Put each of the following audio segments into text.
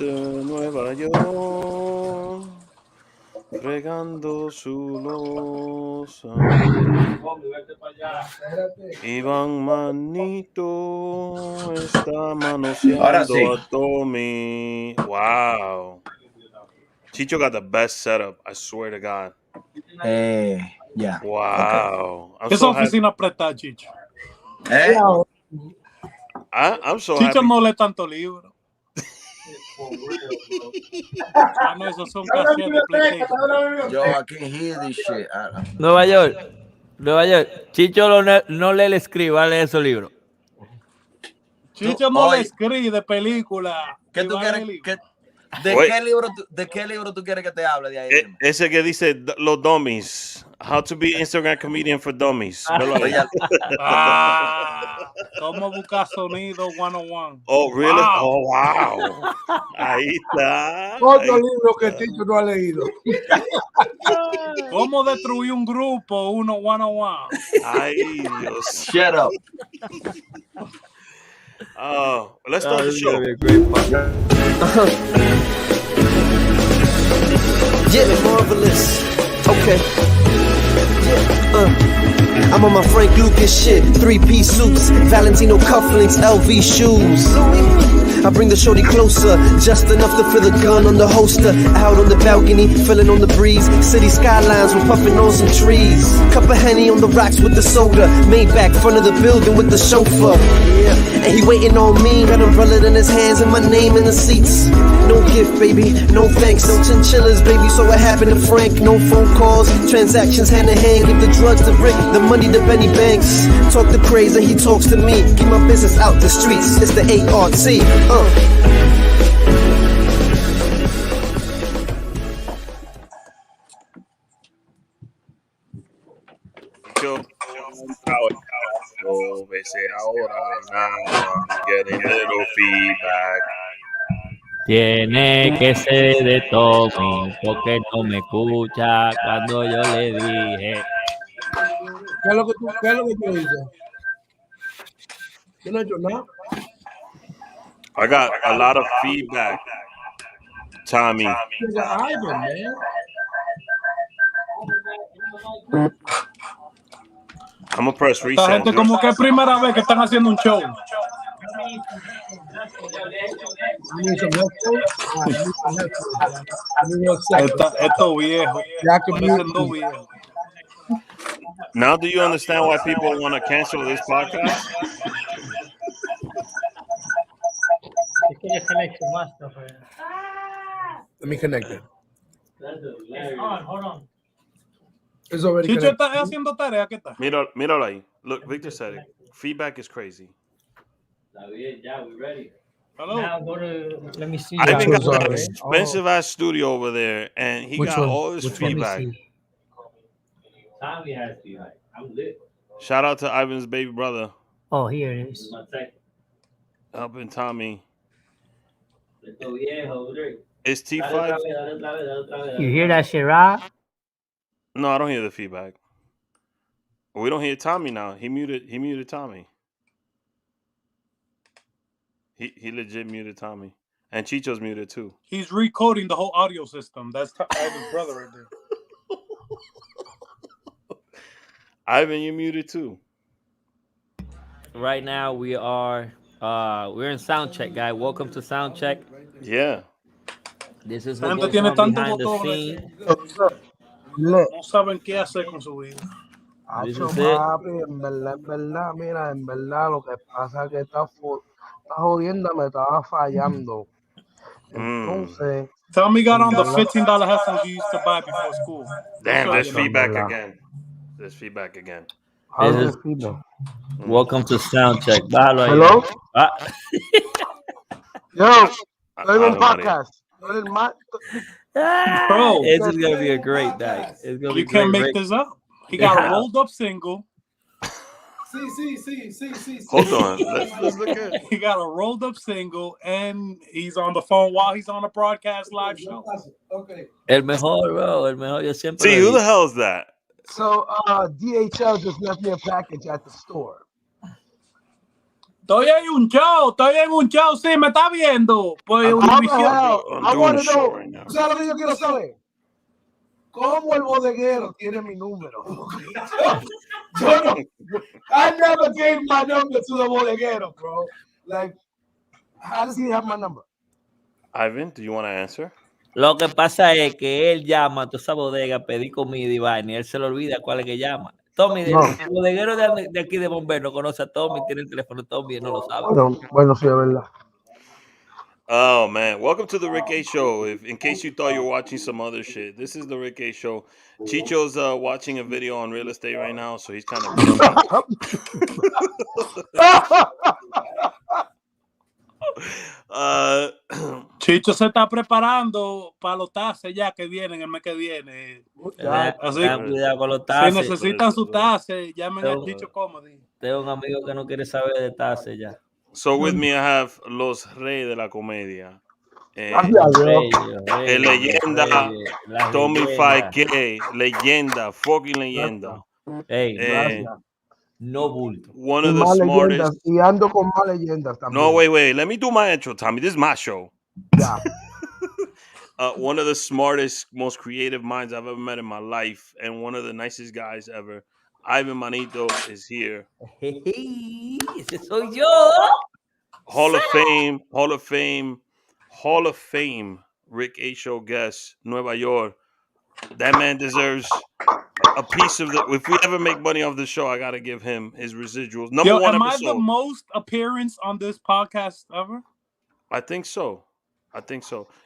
Nueva Yol, regando su losa. Ivanmanito está manoseando a Tommy. Wow. Chicho got the best setup, I swear to God. Yeah. Wow. Okay. Esa oficina apretada, Chicho. I'm so Chicho happy. no lee tanto libro. No, esos son cassettes de PlayStation. Yo, I can't hear this shit. Nueva York. Chicho no lee el escriba, lee esos libros. Chicho no le escribe de película. ¿Qué tú quieres? ¿De qué libro tú quieres que te hable de ahí? Ese que dice los dummies. How to be Instagram comedian for dummies. ¿Cómo buscar sonido 101? Oh, really? Wow. Oh, wow. Ahí está. Otro libro que Chicho no ha leído. ¿Cómo destruir un grupo 101? Ay, Dios. Shut up. Let's start the show. Yeah, marvelous. Okay. Yeah, I'm on my Frank Lucas shit. 3-piece suits, Valentino cufflinks, LV shoes. I bring the shorty closer, just enough to feel the gun on the holster. Out on the balcony, feeling on the breeze. City skylines, we're puffing on some trees. Cup of Henny on the rocks with the soda. Maybach, front of the building with the chauffeur. And he waiting on me, got umbrella in his hands and my name in the seats. No gift, baby, no thanks, no chinchillas, baby. So what happened to Frank? No phone calls, transactions hand in hand. Give the drugs to Rick, the money to Benny Banks. Talk to Craze and he talks to me. Keep my business out the streets. It's the ART. Getting little feedback. Tiene que ser de Tommy, porque no me escucha cuando yo le dije. ¿Qué es lo que tú dices? Yo no he hecho nada. I got a lot of feedback, Tommy. Ivan, man. I'm gonna press reset. Esta gente como que es primera vez que están haciendo un show. Esto viejo. Now do you understand why people want to cancel this podcast? Let me connect it. Hold on. It's already Chicho connected. está haciendo tarea, ¿qué tal? Míralo ahí. Look, Victor said it. Feedback is crazy. Yeah, we ready. Hello. Now go to, let me see. I think got an expensive ass studio over there, and he got all his feedback. Tommy has feedback. I'm lit. Shout out to Ivan's baby brother. Oh, here it is. Helping Tommy. It's T5. You hear that shit, right? No, I don't hear the feedback. We don't hear Tommy now. He muted Tommy. He legit muted Tommy. And Chicho's muted too. He's recoding the whole audio system. That's Ivan's brother right there. Ivan, you muted too. Right now we are we're in sound check, guy. Welcome to sound check. Yeah. This is what goes on behind the scene. No saben qué hacer con su vida. This is it. En verdad, mira, en verdad lo que pasa es que esta jodienda me estaba fallando. Entonces, Tommy got on the $15 headphones you used to buy before school. Damn, there's feedback again. There's feedback again. Welcome to sound check. Hello? Yo, estoy en un podcast. Bro, this is gonna be a great night. It's gonna be you can't make this up. He got a rolled up single. Hold on. Let's look at it. He got a rolled up single and he's on the phone while he's on a broadcast live show. Okay. El mejor, bro. El mejor. Yo siempre. See, who the hell is that? So, DHL just left me a package at the store. Estoy en un show, sí, me está viendo. Pues Univision. I want to know, ¿sabes lo que yo quiero saber? ¿Cómo el bodeguero tiene mi número? Yo no, I never gave my number to the bodeguero, bro. Like, how does he have my number? Ivan, do you want to answer? Lo que pasa es que él llama a toda esa bodega a pedir comida y vaina y él se le olvida cuál es que llama. Tommy, el bodeguero de aquí de Bomber no conoce a Tommy, tiene el teléfono de Tommy y no lo sabe. Bueno, sí, es verdad. Oh man, welcome to the Rick A Show. In case you thought you were watching some other shit, this is the Rick A Show. Chicho's watching a video on real estate right now, so he's kind of Chicho se está preparando para los tases ya que vienen el mes que viene. Así, cuidado con los tases. Si necesitan su tase, llamen a Chicho Comedy. Tengo un amigo que no quiere saber de tases ya. So with me I have Los Reyes de la Comedia. Leyenda, Tommy 5K, leyenda, fucking leyenda. No bulto. One of the smartest. Y ando con más leyendas también. No, wait. Let me do my intro, Tommy. This is my show. Yeah. One of the smartest, most creative minds I've ever met in my life, and one of the nicest guys ever. Ivanmanito is here. Ese soy yo. Hall of Fame, Rick A Show guest, Nueva York. That man deserves a piece of the. If we ever make money off the show, I gotta give him his residuals. Number one am episode. I the most appearance on this podcast ever? I think so.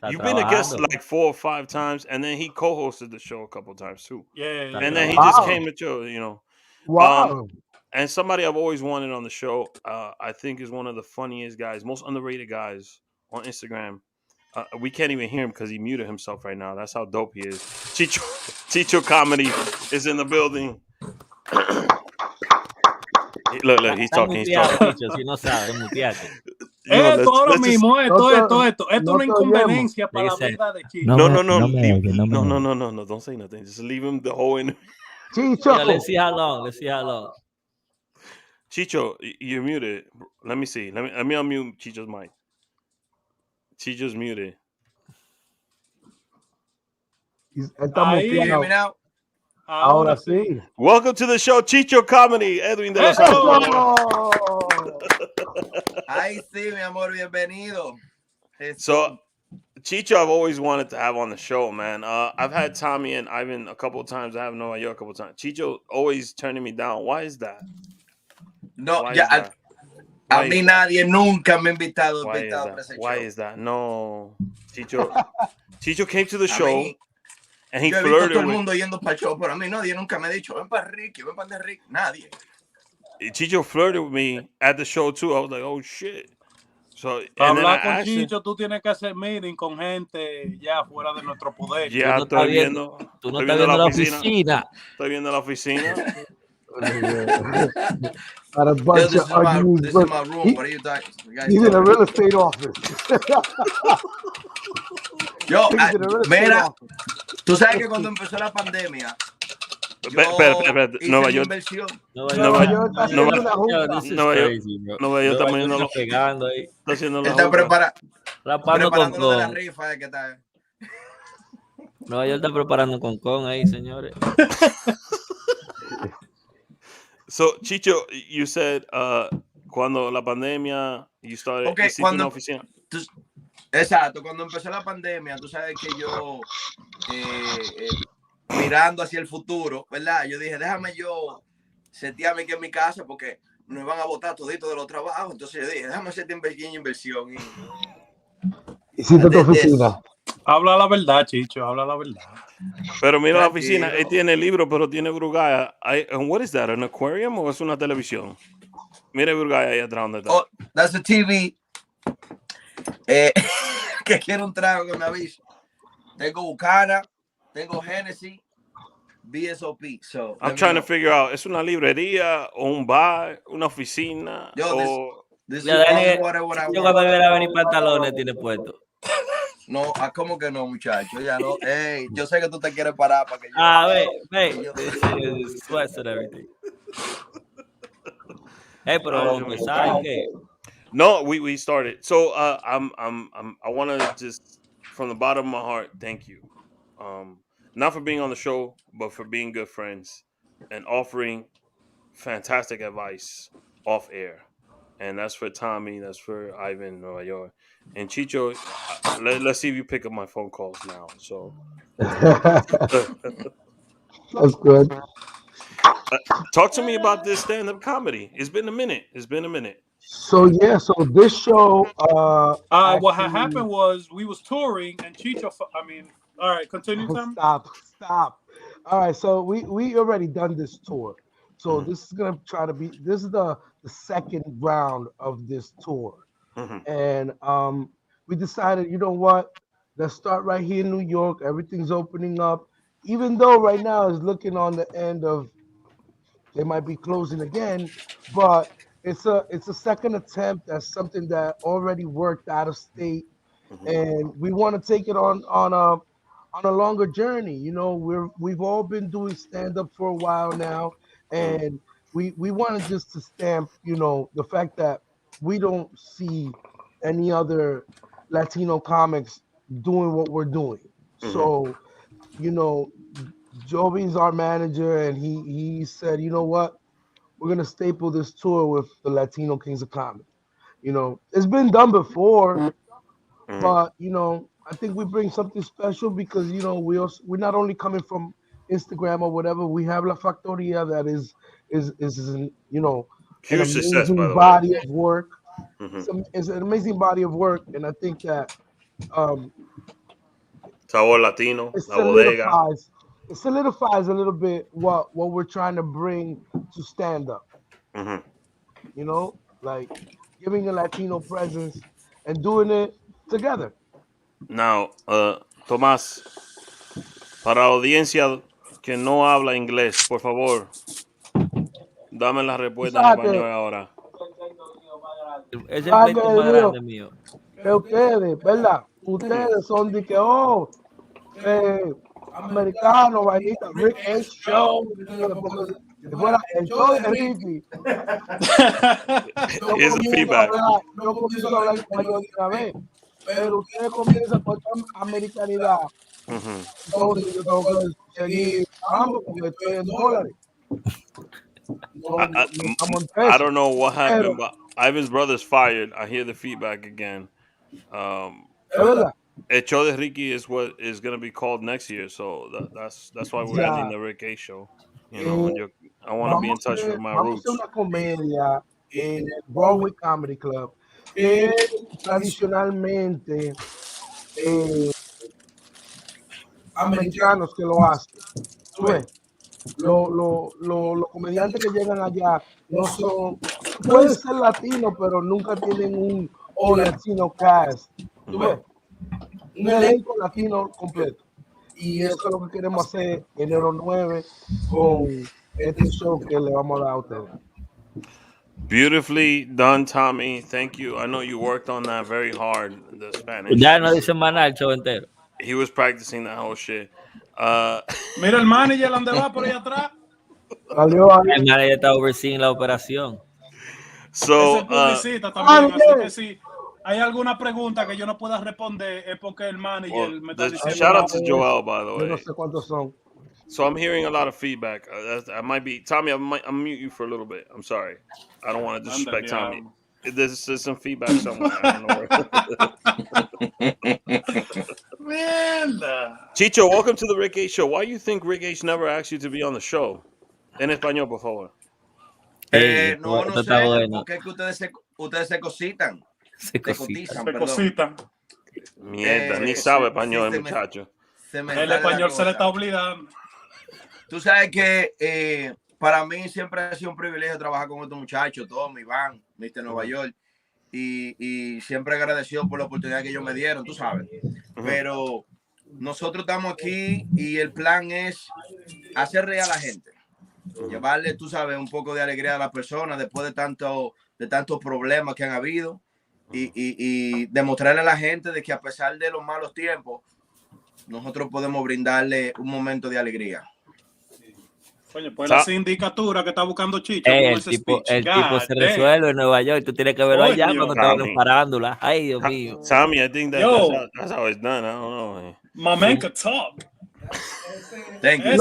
You've been a guest like 4 or 5 times, and then he co-hosted the show a couple times too. Yeah. And then he just came to show, you know. Wow. And somebody I've always wanted on the show, I think is one of the funniest guys, most underrated guys on Instagram. We can't even hear him because he muted himself right now. That's how dope he is. Chicho Comedy is in the building. Look, he's talking. Si no sabe, muteate. Esto ahora mismo, esto es una inconveniencia para la vida de Chicho. No, don't say nothing. Just leave him the whole interview. Chicho. Let's see how long. Chicho, you're muted. Let me see. Let me unmute Chicho's mic. Chicho's muted. Ahora sí. Welcome to the show, Chicho Comedy. Edwin de los Santos. Ay, sí, mi amor, bienvenido. So, Chicho, I've always wanted to have on the show, man. I've had Tommy and Ivan a couple of times. I have Nueva Yol a couple of times. Chicho always turning me down. Why is that? No, a mí nadie nunca me ha invitado. Why is that? No, Chicho came to the show and he flirted with. Todo el mundo yendo para el show, pero a mí nadie nunca me ha dicho, ven para Ricky, ven para Rick. Nadie. Chicho flirted with me at the show too. I was like, oh shit. So, hablar con Chicho, tú tienes que hacer meeting con gente ya fuera de nuestro poder. Ya estoy viendo. Tú no estás viendo la oficina. Estoy viendo la oficina. This is my room. What are you talking? He's in a real estate office. Yo, mira, tú sabes que cuando empezó la pandemia, espera, Nueva York. Nueva York está pegando ahí. Está haciendo está preparando con la rifa de que está. Nueva York está preparando con ahí, señores. So, Chicho, you said cuando la pandemia, you started una oficina. Exacto, cuando empezó la pandemia, tú sabes que yo mirando hacia el futuro, ¿verdad? Yo dije, déjame yo setearme aquí en mi casa porque nos van a botar todito de los trabajos. Entonces yo dije, déjame hacer pequeña inversión. Hiciste tu oficina. Habla la verdad, Chicho, habla la verdad. Pero mira la oficina, él tiene libro, pero tiene Brugaya. What is that, an aquarium o es una televisión? Mira Brugaya ahí atrás donde está. Oh, that's a TV. Que quiero un trago con aviso. Tengo Bucana, tengo Hennessy, BSOP. So, I'm trying to figure out, ¿es una librería o un bar, una oficina? Yo, o... this Yo cuando viene a venir pantalones tiene puesto. No, ¿cómo que no, muchacho? Ya no. Hey, yo sé que tú te quieres parar para que yo. Sweats and everything. Hey, pero ¿sabes qué? No, we started. So I want to just from the bottom of my heart thank you, um, not for being on the show, but for being good friends and offering fantastic advice off air. And that's for Tommy. That's for Ivan, Nueva York, and Chicho. Let's see if you pick up my phone calls now. So, That's good. talk to me about this stand-up comedy. It's been a minute. It's been a minute. So yeah, so this show What had actually happened was we was touring and Chicho. I mean, all right, continue, Tom. stop. All right, so we already done this tour. So Mhm, this is gonna try to be this is the second round of this tour. mhm, And we decided, you know what? Let's start right here in New York. Everything's opening up. Even though right now is looking on the end of they might be closing again, but it's a second attempt at something that already worked out of state, mhm, and we want to take it on a longer journey. You know, we've all been doing stand up for a while now, mhm, and we wanted just to stamp, you know, the fact that we don't see any other Latino comics doing what we're doing. mhm, So, you know, Joey's our manager, and he said, you know what, we're gonna staple this tour with the Latino Kings of Comedy. You know, it's been done before, mhm, but you know, I think we bring something special because you know we're not only coming from Instagram or whatever. We have La Factoria that you know, an huge success, by amazing the way. body of work. Mhm. It's an amazing body of work, and I think that um, Sabor Latino, it La Bodega. solidifies it solidifies a little bit what we're trying to bring to stand up. Mhm. You know, like giving a Latino presence and doing it together. Now, Tomás, para la audiencia que no habla inglés, por favor, dame la Tú respuesta en sabes que, español ahora. Es el sabes pleito que, más digo, grande mío. que ustedes, ¿verdad? Ustedes son de que, eh, americanos, vainita, Rick H. Show, porque si fuera el show de Ricky, Here's the feedback. yo comienzo a hablar español de una vez, pero ustedes comienzan con esta americanidad, Mhm. entonces yo tengo que seguir ambos porque estoy en dólares, I, I, no estamos en I pesos, don't know what pero happened, but Ivan's brother's fired. I hear the feedback again. Um, es verdad, El show de Ricky is what is going to be called next year, so that's why we're ending ya, the Rick A show. You know, eh, I want to be in touch with my vamos a hacer roots. una comedia en el Broadway Comedy Club, que tradicionalmente eh, americanos que lo hacen. Tú ves, los comediantes que llegan allá no son, pueden ser latinos, pero nunca tienen un all latino cast. Tú ves, un elenco latino completo. Y eso es lo que queremos hacer enero 9 con este show que le vamos a dar a ustedes. Beautifully done, Tommy. Thank you. I know you worked on that very hard. The Ya Spanish. no dice más nada el show entero. He was practicing that whole shit. Mira el manager, ¿dónde va por ahí atrás? Salió ahí. El manager está overseeing la operación. So, Ese publicita también, así Manager. que si hay alguna pregunta que yo no pueda responder es porque el manager well, me está diciendo. shout out to Joel, by the Yo no way. sé cuántos son. So I'm hearing a lot of feedback. I might be Tommy. I'll mute you for a little bit. I'm sorry. I don't want to Anda, disrespect Tommy. diablo. There's some feedback somewhere. I don't know where. Mierda. Chicho, welcome to the Rick H Show. Why do you think Rick H never asked you to be on the show? En español, por favor. Ey, No esto sé, está bueno. porque es que ustedes se cositan, Se se cosita. cotizan, Se perdón. cosita. Mierda, ni sabe español, sí, muchacho. Se me El sale la español se le cosa. está olvidando. Tú sabes que para mí siempre ha sido un privilegio trabajar con estos muchachos, Tommy, Iván, Mr. Nueva Yol, y siempre agradecido por la oportunidad que ellos me dieron, tú sabes. Pero nosotros estamos aquí y el plan es hacer reír a la gente, llevarle, tú sabes, un poco de alegría a las personas después de tantos problemas que han habido y demostrarle a la gente de que a pesar de los malos tiempos, nosotros podemos brindarle un momento de alegría. Coño, pues la sindicatura que está buscando Chicho con El ese tipo speech. se resuelve en Nueva York. Tú tienes que verlo allá Coño. cuando te van en farándula. Ay, Dios mío. Tommy, I think Yo. that's how it's done. I don't know, man. My man could talk. Thank you.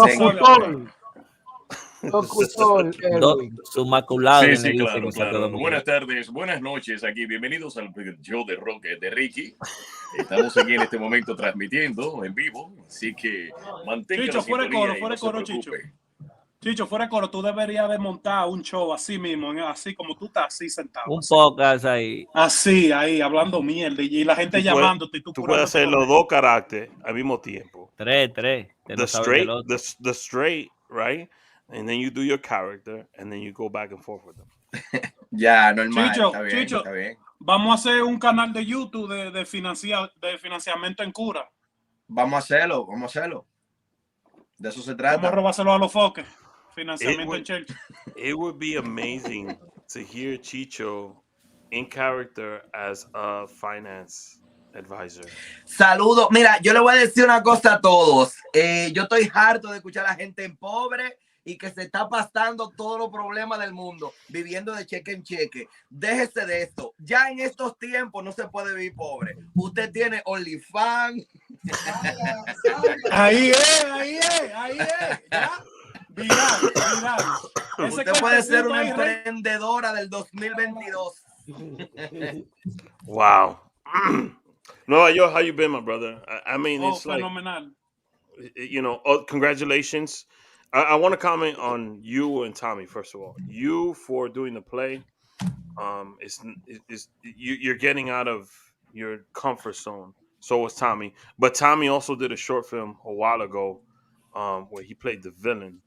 Locutor, Edwin. Su maculado. Sí, sí, claro, claro. Buenas tardes, buenas noches aquí. Bienvenidos al show de rock de Ricky. Estamos aquí en este momento transmitiendo en vivo, así que mantenga Chicho, la fuera de sintonía coro, y fuera no de coro, se Chicho. preocupe. Chicho, fuera de coro, tú deberías de montar un show así mismo, así como tú estás así sentado. Un podcast ahí. Así, ahí, hablando mierda. Y la gente llamándote y tú puedes hacer los dos caracteres al mismo tiempo. Tres. The straight, right? And then you do your character, and then you go back and forth with them. Ya, normal. Chicho, está bien, Chicho, está bien. vamos a hacer un canal de YouTube de financiamiento en cura. Vamos a hacerlo. De eso se trata. Vamos a robárselo a los foques. Financiamiento en church. It would be amazing to hear Chicho in character as a finance advisor. Saludos. Mira, yo le voy a decir una cosa a todos. Yo estoy harto de escuchar a la gente en pobre y que se está pasando todos los problemas del mundo, viviendo de cheque en cheque. Déjese de esto. Ya en estos tiempos no se puede vivir pobre. Usted tiene OnlyFans. Ahí es. ¿Ya? Viral. Usted puede ser una emprendedora del 2022. Wow. Nueva Yol, how you been, my brother? I mean, it's phenomenal. Congratulations. I want to comment on you and Tommy, first of all. You for doing the play. You're getting out of your comfort zone. So was Tommy. But Tommy also did a short film a while ago where he played the villain.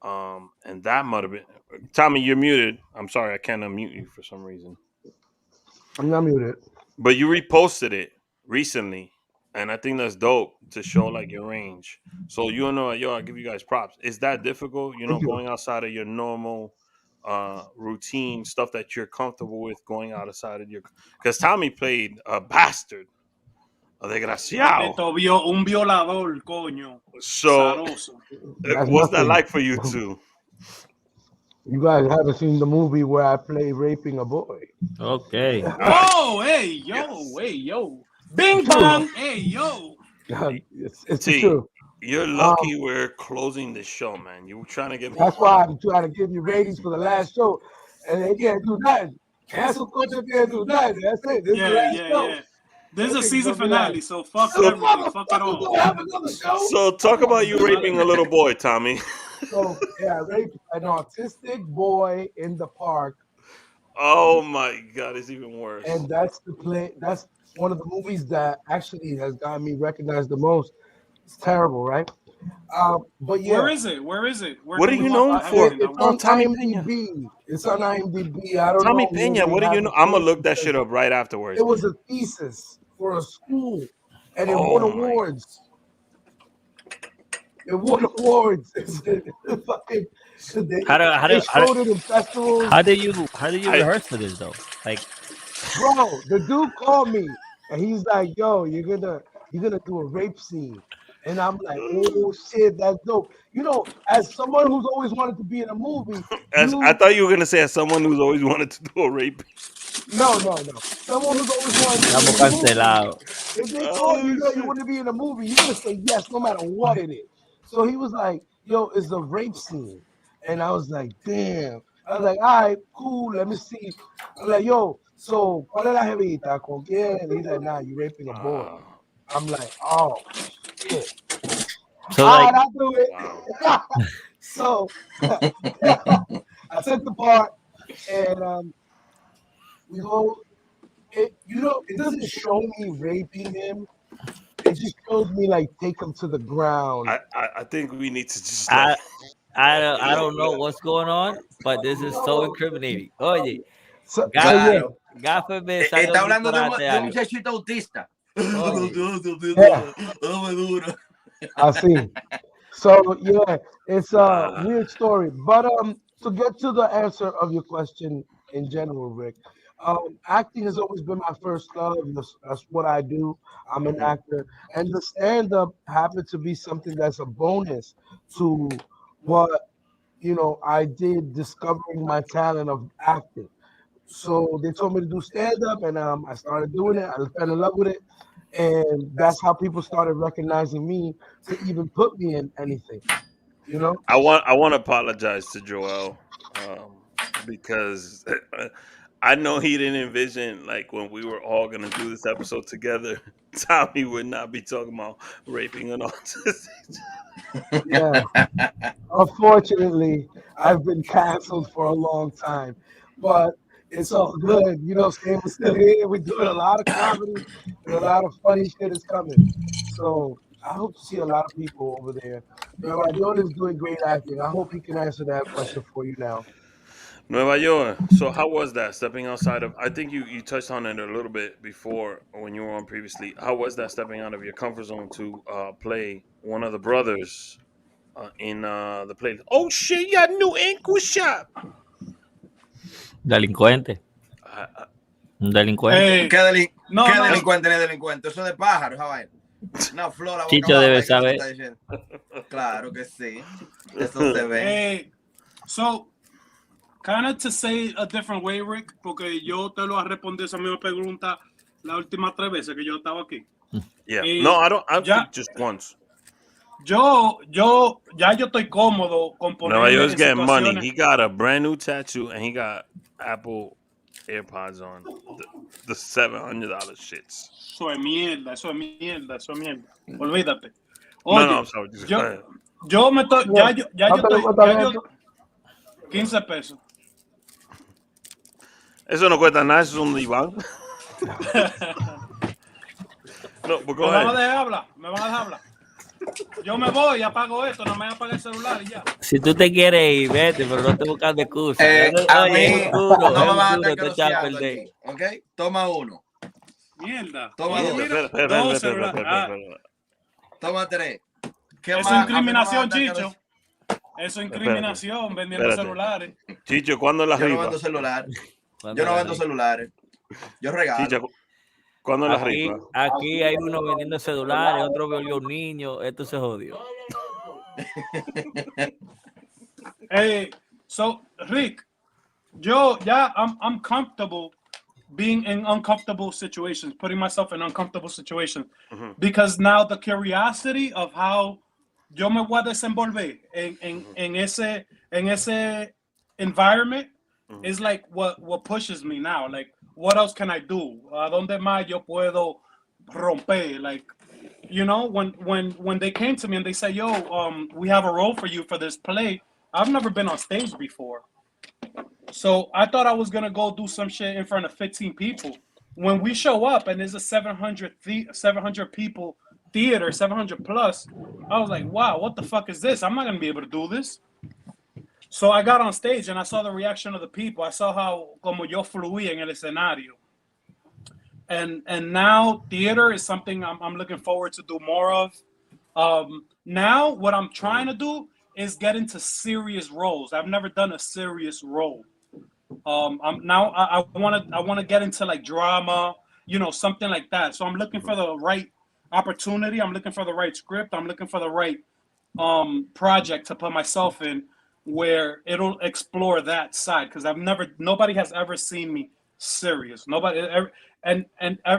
And that might have been... Tommy, you're muted. I'm sorry, I can't unmute you for some reason. I'm not muted. But you reposted it recently. And I think that's dope to show like your range. So I give you guys props. Is that difficult? Going outside of your normal routine, stuff that you're comfortable with, going outside of your... Because Tommy played a bastard. Desgraciado. Un violador, coño. So, what's that like for you two? You guys haven't seen the movie where I play raping a boy. Okay. Oh, hey, yo. Bing bong, hey, yo. It's true. You're lucky we're closing the show, man. You were trying to get me. That's why I'm trying to give you ratings for the last show. And they can't do nothing. Cancel culture can't do nothing. That's it. This is the last show. This is a season finale, so fuck everything. Fuck it all. So talk about you raping a little boy, Tommy. So, I raped an autistic boy in the park. Oh, my God. It's even worse. And that's one of the movies that actually has gotten me recognized the most. It's terrible, right? But yeah. Where is it? What are you known for? It's on IMDb. It's on IMDb. I don't know. Tommy Pena, what do you know? I'm going to look that shit up right afterwards. It was a thesis for a school, and it won awards. It won awards. They showed it in festivals. How do you rehearse for this though? Like, bro, the dude called me and he's like, "Yo, you're gonna do a rape scene," and I'm like, "Oh shit, that's dope." As someone who's always wanted to be in a movie, I thought you were gonna say as someone who's always wanted to do a rape. No. Someone who's always wanted to be in a movie. If they call you want to be in a movie, you're gonna say yes, no matter what it is. So he was like, "Yo, it's a rape scene," and I was like, "Damn." I was like, "All right, cool. Let me see." I'm like, "Yo, so ¿cuál es la jevita? ¿Con quién?" And he's like, "Nah, you're raping a boy." I'm like, "Oh shit." So I'll do it. So I took the part, and we go. It doesn't show me raping him. It just shows me like take him to the ground. I think we need to just. I don't know what's going on, but this is so incriminating. Oye, God forbid. Está hablando de un muchachito autista. Así. So yeah, it's a weird story. But to get to the answer of your question in general, Rick, acting has always been my first love. That's what I do. I'm an actor, and the stand-up happened to be something that's a bonus to what I did discovering my talent of acting. So they told me to do stand up, and I started doing it. I fell in love with it, and that's how people started recognizing me to even put me in anything. You know? I want to apologize to Joel because I know he didn't envision like when we were all gonna do this episode together. Tommy would not be talking about raping an autistic. Yeah. Unfortunately, I've been canceled for a long time, but it's all good. Sam is still here. We're doing a lot of comedy and a lot of funny shit is coming. So I hope to see a lot of people over there. My daughter's doing great acting. I hope he can answer that question for you now. Nueva York. So how was that stepping outside of? I think you touched on it a little bit before when you were on previously. How was that stepping out of your comfort zone to play one of the brothers in the play? Oh shit! You got a new ankle shot. Delincuente. Un delincuente. ¿Qué No, delincuente ni delincuente? Eso de pájaro, esa vaina. Una flor a boca Chicho abajo, debe ahí que tú saber. estás diciendo. Claro que sí. Eso se ve. So, kind of to say a different way, Rick, porque yo te lo respondido esa misma pregunta la última 3 veces que yo estaba aquí. Yeah. No, I don't. I think just once. Yo estoy cómodo con Nueva ponerme York's en getting money. situaciones. He got a brand new tattoo and he got Apple AirPods on. The $700 shits. Eso es mierda. Olvídate. No, Oye, I'm sorry. Just go ahead. yo me estoy, ya yo estoy, 15 pesos. Eso no cuesta nada, eso es un diván. No, but go Me van a ahead. dejar hablar. Yo me voy, apago esto, no me apague el celular y ya. Si tú te quieres ir, vete, pero no te buscando excusas. A mí es duro, no me es van a duro, estar te echas a groseando perder. aquí, ¿ok? Toma uno. Mierda. Toma Oye, dos. mira, Espera. dos celulares. Toma 3. Eso es incriminación, Chicho. Eso es incriminación, vendiendo Espérate. celulares. Chicho, ¿cuándo es la Yo no rifa? vendo celulares. Yo no vendo celulares. Yo regalo. Chicho, ¿cuándo es la rifa? Aquí hay uno vendiendo celulares, otro violó un niño, esto se jodió. Hey, so Rick, I'm comfortable being in uncomfortable situations, putting myself in uncomfortable situations, because now the curiosity of how yo me voy a desenvolver en ese environment is like what pushes me now. Like, what else can I do? ¿A dónde más yo puedo romper? Like, when they came to me and they said, yo, we have a role for you for this play. I've never been on stage before. So I thought I was going to go do some shit in front of 15 people. When we show up and there's a 700 people theater, 700 plus, I was like, wow, what the fuck is this? I'm not going to be able to do this. So I got on stage and I saw the reaction of the people. I saw how como yo fluía en el escenario. And now theater is something I'm looking forward to do more of. Now what I'm trying to do is get into serious roles. I've never done a serious role. I want to get into like drama, something like that. So I'm looking for the right opportunity. I'm looking for the right script. I'm looking for the right project to put myself in where it'll explore that side, because nobody has ever seen me serious. And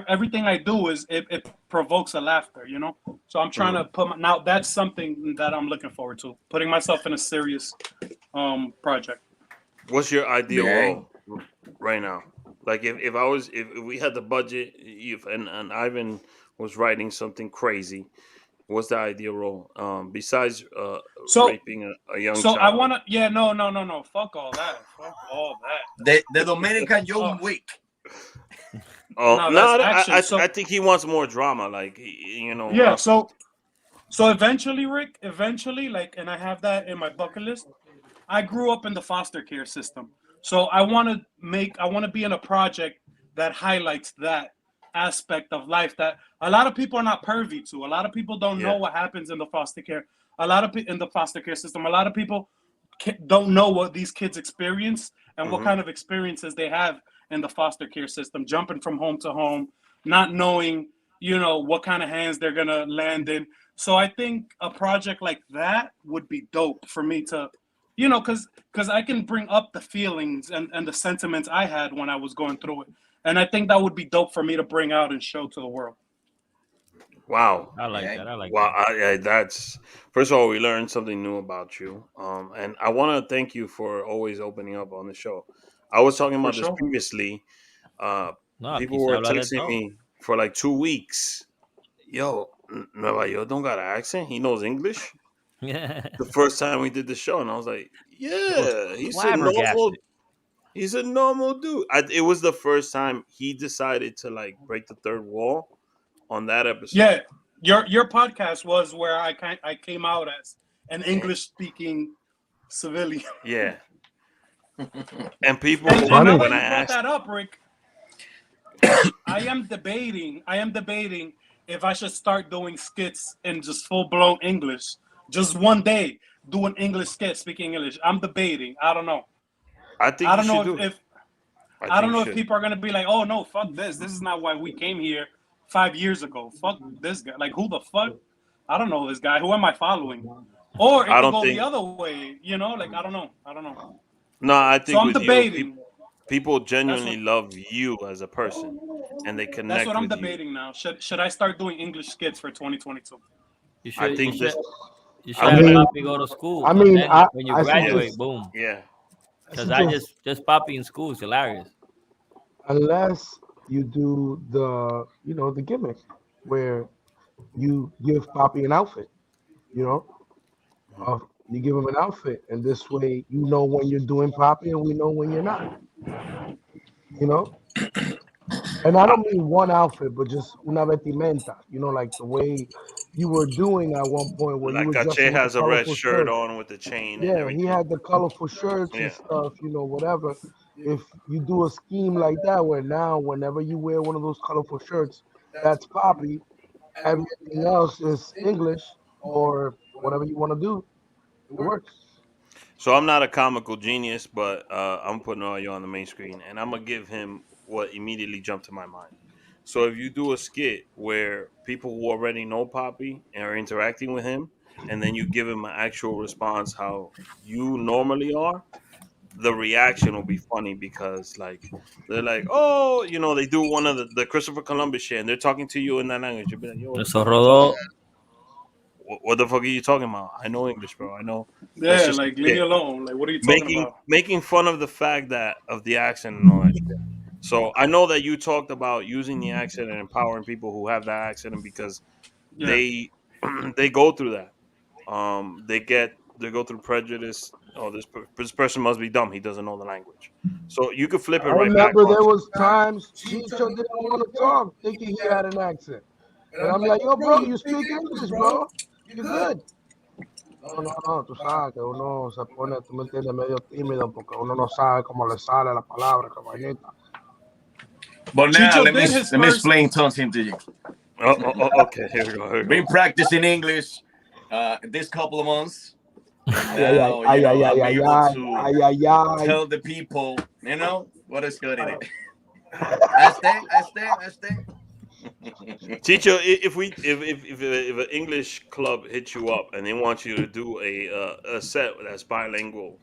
everything I do is it provokes a laughter, So I'm trying to now that's something that I'm looking forward to, putting myself in a serious project. What's your ideal role right now? Like if we had the budget, and Ivan was writing something crazy, what's the ideal role? Besides raping a young child. I want to, no. Fuck all that. The Dominican John Wick. I think he wants more drama, like Yeah, so eventually, Rick, like, and I have that in my bucket list. I grew up in the foster care system, so I want to be in a project that highlights that aspect of life that a lot of people are not privy to. A lot of people don't know what happens in the foster care. In the foster care system, a lot of people don't know what these kids experience and what kind of experiences they have in the foster care system, jumping from home to home, not knowing, what kind of hands they're gonna land in. So I think a project like that would be dope for me to you know, because I can bring up the feelings and the sentiments I had when I was going through it, and I think that would be dope for me to bring out and show to the world. Wow. I like that. I like Wow, that. that's first of all, we learned something new about you, and I want to thank you for always opening up on the show. I was talking For about this sure. previously. Uh, No, aquí People se were habla de texting todo. me for like 2 weeks. Yo, Nueva York don't got an accent. He knows English. Yeah. The first time we did the show, and I was like, He was yeah, flabbergasted. he's a normal dude. It was the first time he decided to like break the third wall on that episode. Yeah, your podcast was where I came out as an English speaking civilian. Yeah, and people And now Funny. that when you I brought asked, that up, Rick, I am debating if I should start doing skits in just full blown English. Just one day, do an English skit speaking English. I'm debating. I don't know. I think I you don't know should do it. if I I think don't know you if should. people are gonna be like, oh no, fuck this. This is not why we came here 5 years ago. Fuck this guy. Like who the fuck? I don't know this guy. Who am I following? Or it I could don't go think. the other way. You know, like I don't know. I don't know. No, I So think I'm with you, debating. people That's genuinely what love you as a person, and they that's connect what I'm with you. debating now. Should I start doing English skits for 2022? You I should you think should this. you should I'm have gonna. Papi go to school, I and mean, then when you I Yeah, graduate, suggest, boom. yeah. I Because I suggest just Papi in school is hilarious. unless you do the gimmick where you give Poppy an outfit, you know, uh, you give him an outfit, and this way you know when you're doing Poppy, and we know when you're not, you know. And I I, don't mean one outfit, but just una vestimenta, like the way you were doing at one point where you like were Cache dressing with the has a red colorful shirt shirt. on with the chain and Yeah, he everything. had the colorful shirts and Yeah. stuff, whatever. If you do a scheme like that, where now whenever you wear one of those colorful shirts, that's Poppy. Everything else is English or whatever you want to do. It works. So I'm not a comical genius, but I'm putting all you on the main screen, and I'm gonna give him what immediately jumped to my mind. So if you do a skit where people who already know Poppy and are interacting with him, and then you give him an actual response how you normally are, the reaction will be funny because like they're like, oh, they do one of the Christopher Columbus shit, and they're talking to you in that language. You'll be like, yo, what the Eso fuck are you talking rodó. about? What the fuck are you talking about? I know English, bro. I know. That's Yeah, just a like leave me skit. alone. Like what are you talking Making about? making fun of the fact that of the accent and all that shit. So I know that you talked about using the accent and empowering people who have that accent, and because Yeah. they they go through that. They go through prejudice. Oh, this person must be dumb. He doesn't know the language. So you could flip it I right back remember there onto. was times Chicho didn't want to talk, thinking he had an accent. And I'm like, yo, bro, you speak English, bro. You're good. No, no, no, tú sabes que uno se pone, tú me entiendes, medio tímido porque uno no sabe cómo le sale la palabra, caballeta. But now Chicho let me did his let me first. explain something to you. Okay, here we go. Here we Been go. practicing English this couple of months. Ay, Now, ay, ay, I'll ay, be ay, able ay, to ay, ay, ay. tell the people, what is good in it. I stay. Chicho, if an English club hits you up and they want you to do a set that's bilingual,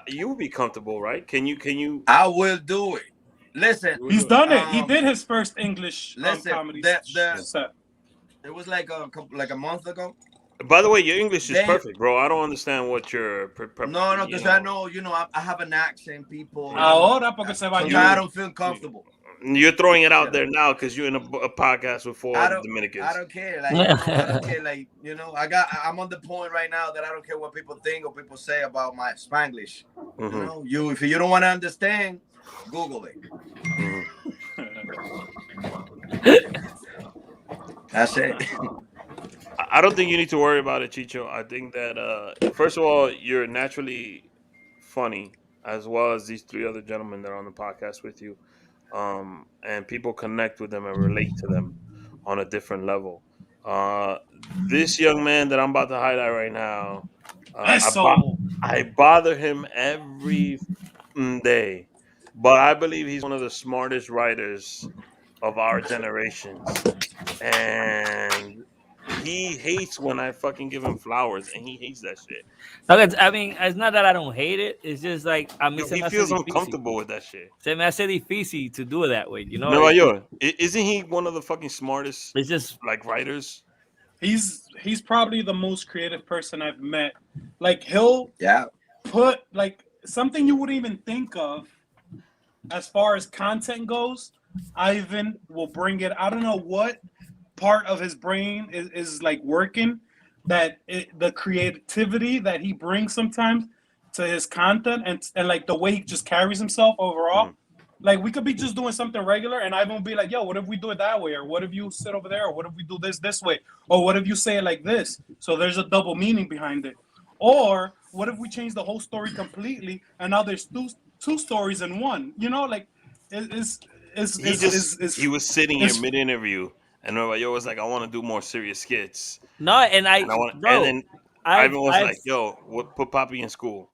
you will be comfortable, right? Can you I will do it. Listen, you will He's do it? done it. He did his first English listen. comedy The set. it was like a month ago. By the way, your English is They perfect, bro. I don't understand what your no, because I know I have an accent. People, Ahora porque se sometimes bañó. I don't feel comfortable. You're throwing it out there now because you're in a podcast with four I other don't. Dominicans. I don't care. I don't care. I'm on the point right now that I don't care what people think or people say about my Spanglish. Mhm. If you don't want to understand, Google it. Mhm. That's it. I don't think you need to worry about it, Chicho. I think that first of all, you're naturally funny, as well as these three other gentlemen that are on the podcast with you, and people connect with them and relate to them on a different level. Uh, this young man that I'm about to highlight right now, Eso. I bother him every day, but I believe he's one of the smartest writers of our generations, and he hates when I fucking give him flowers, and he hates that shit. No, I mean, it's not that I don't hate it. It's just like a mí se He me hace feels difícil. uncomfortable with that shit. Se me hace difícil to do it that way, you know? Nueva York, isn't he one of the fucking smartest It's just like writers? He's probably the most creative person I've met. Like he'll Yeah. put like something you wouldn't even think of as far as content goes. Ivan will bring it. I don't know what part of his brain is like working that the creativity that he brings sometimes to his content and like the way he just carries himself overall. Like we could be just doing something regular and Ivan will be like, yo, what if we do it that way? Or what if you sit over there? Or what if we do this way? Or what if you say it like this? So there's a double meaning behind it. Or what if we change the whole story completely and now there's two stories in one? You know, like he was sitting here mid-interview, and Nueva York was like, "I want to do more serious skits." no, and And then Ivan was like, "Yo, put Poppy in school."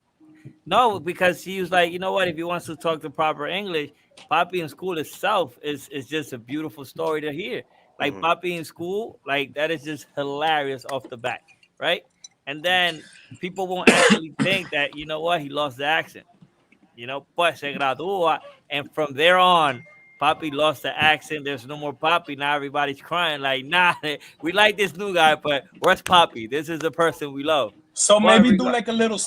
No, because he was like, you know what? If he wants to talk the proper English, Poppy in School itself is just a beautiful story to hear. Like Poppy in School, like that is just hilarious off the bat, right? And then people won't actually think that, you know what, he lost the accent. You know, pues se gradúa, and from there on, Poppy lost the accent. There's no more Poppy. Now everybody's crying like, nah, we like this new guy, but where's Poppy? This is the person we love. So maybe do like a little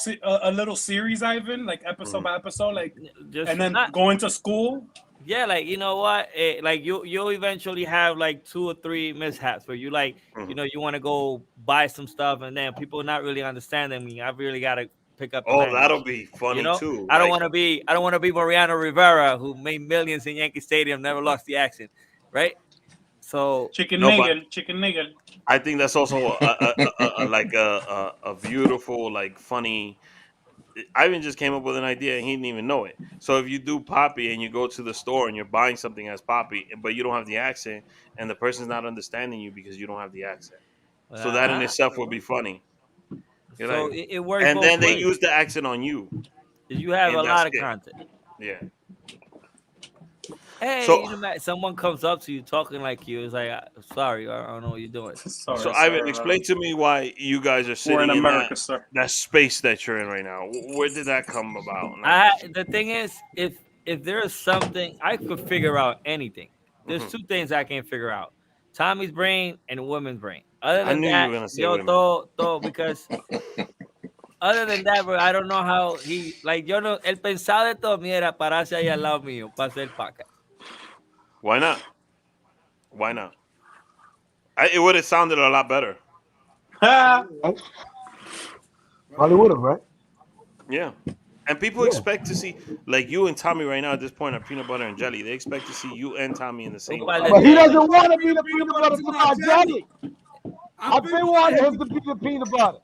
series, Ivan, like episode by episode, like, just and then going to school. Yeah, like you know what, like you'll eventually have like 2 or 3 mishaps where you like, you know, you want to go buy some stuff and then people not really understanding me. I really gotta pick up. Oh, that'll be funny, you know? Too. I don't want to be Mariano Rivera, who made millions in Yankee Stadium, never lost the accent, right? So chicken nigga. I think that's also a beautiful, like funny. Ivan just came up with an idea and he didn't even know it. So if you do Poppy and you go to the store and you're buying something as Poppy, but you don't have the accent and the person's not understanding you because you don't have the accent, so that in itself would be funny. So like, it works. And then they use the accent on you. You have a lot of content. Yeah. Hey, so, you know, someone comes up to you talking like you. It's like, sorry, I don't know what you're doing. So, Ivan, explain to me why you guys are sitting in America, that space that you're in right now. Where did that come about? The thing is, if there's something, I could figure out anything. There's 2 things I can't figure out. Tommy's brain and women's brain. Other than that, because other than that, bro, I don't know how he, like, yo no, el pensado de Tommy era pararse ahí al lado mío para hacer podcast. Why not? Why not? It would have sounded a lot better. Probably would have, right? Yeah. And people expect to see, like you and Tommy right now at this point are peanut butter and jelly. They expect to see you and Tommy in the same. But he doesn't want to be the peanut butter and jelly. I've been wanting him to be the peanut butter.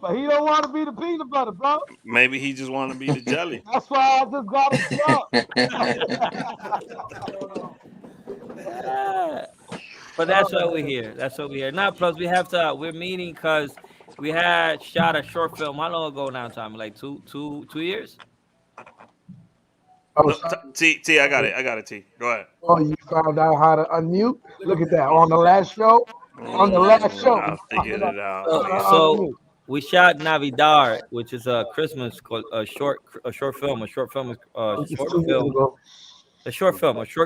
But he don't want to be the peanut butter, bro. Maybe he just want to be the jelly. That's why I just got it. But that's why we're here. That's what we're here. Now, plus we have to. We're meeting because we had shot a short film. How long ago now, Tommy? Like two years. No, T, I got it. T, go ahead. Oh, you found out how to unmute? Look at that on the last show. On the last show, I figured it out. So we shot Navidad, which is a Christmas a short film, a short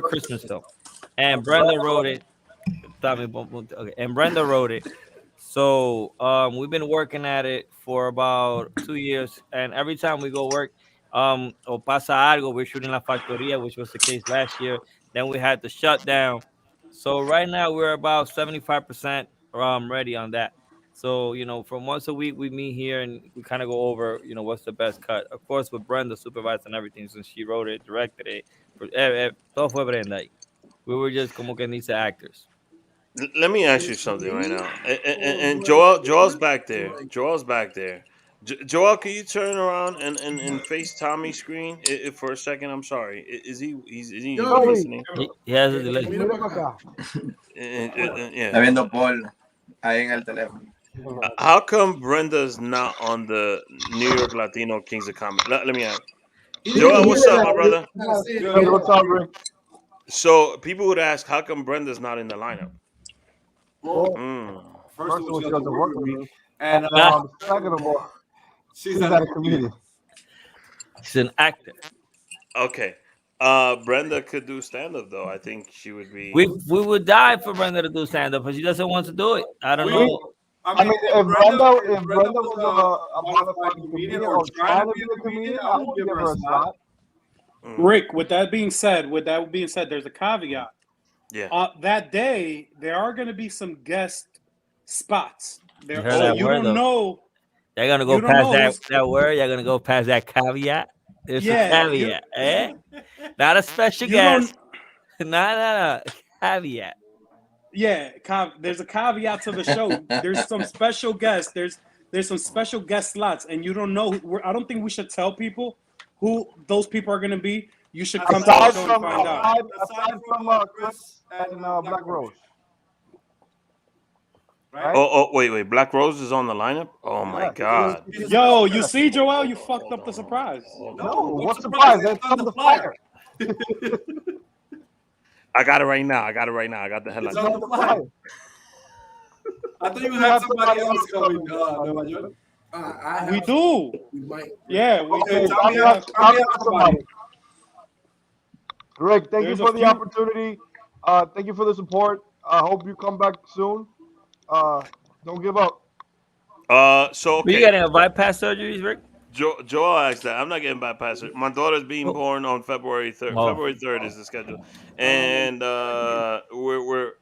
Christmas film, and Brenda wrote it. And Brenda wrote it. So we've been working at it for about 2 years, and every time we go work, o pasa algo, we're shooting La Factoría, which was the case last year. Then we had to shut down. So right now we're about 75% ready on that. So, you know, from once a week we meet here and we kind of go over, you know, what's the best cut. Of course, with Brenda supervised and everything, since she wrote it, directed it. Todo fue Brenda. We were just como que dice actors. Let me ask you something right now. And Joel's back there. Joel, can you turn around and face Tommy's screen for a second? I'm sorry. Is he listening? He has a delay. Está viendo porno ahí en el teléfono. How come Brenda's not on the New York Latino Kings of Comedy? Let me ask. Joel, what's up, my brother? Hey, what's up, Rick? So people would ask, how come Brenda's not in the lineup? First of all, she doesn't work with me. And second of all, she's not a comedian. She's an actor. Okay. Brenda could do stand up though. I think she would be. We would die for Brenda to do stand up, but she doesn't want to do it. I don't know. I mean, if Brenda was a motherfucking comedian or trying to be a comedian, I would give her a slot. Rick, with that being said, there's a caveat. Yeah. That day there are going to be some guest spots. You don't know. They're gonna go past that word. You're gonna go past that caveat. There's a caveat, Not a special guest. No. Caveat. Yeah, there's a caveat to the show. There's some special guests. There's some special guest slots, and you don't know. I don't think we should tell people who those people are going to be. You should come to the show and find out. Aside from Chris and Black Rose. Right? Oh, wait. Black Rose is on the lineup? Oh, my God. Yo, you see, Joel? You fucked up the surprise. No, what surprise? That's on the flyer. I got it right now. I got the headline. It's on the flyer. I thought you had somebody else coming. Nueva Yol. We do. We might. Yeah, we do. Rick, thank you for the opportunity. Thank you for the support. I hope you come back soon. Don't give up. So okay. You getting a bypass surgeries, Rick? Joel asked that. I'm not getting bypass surgery. My daughter's being born on February 3rd. February 3rd is the schedule. And we're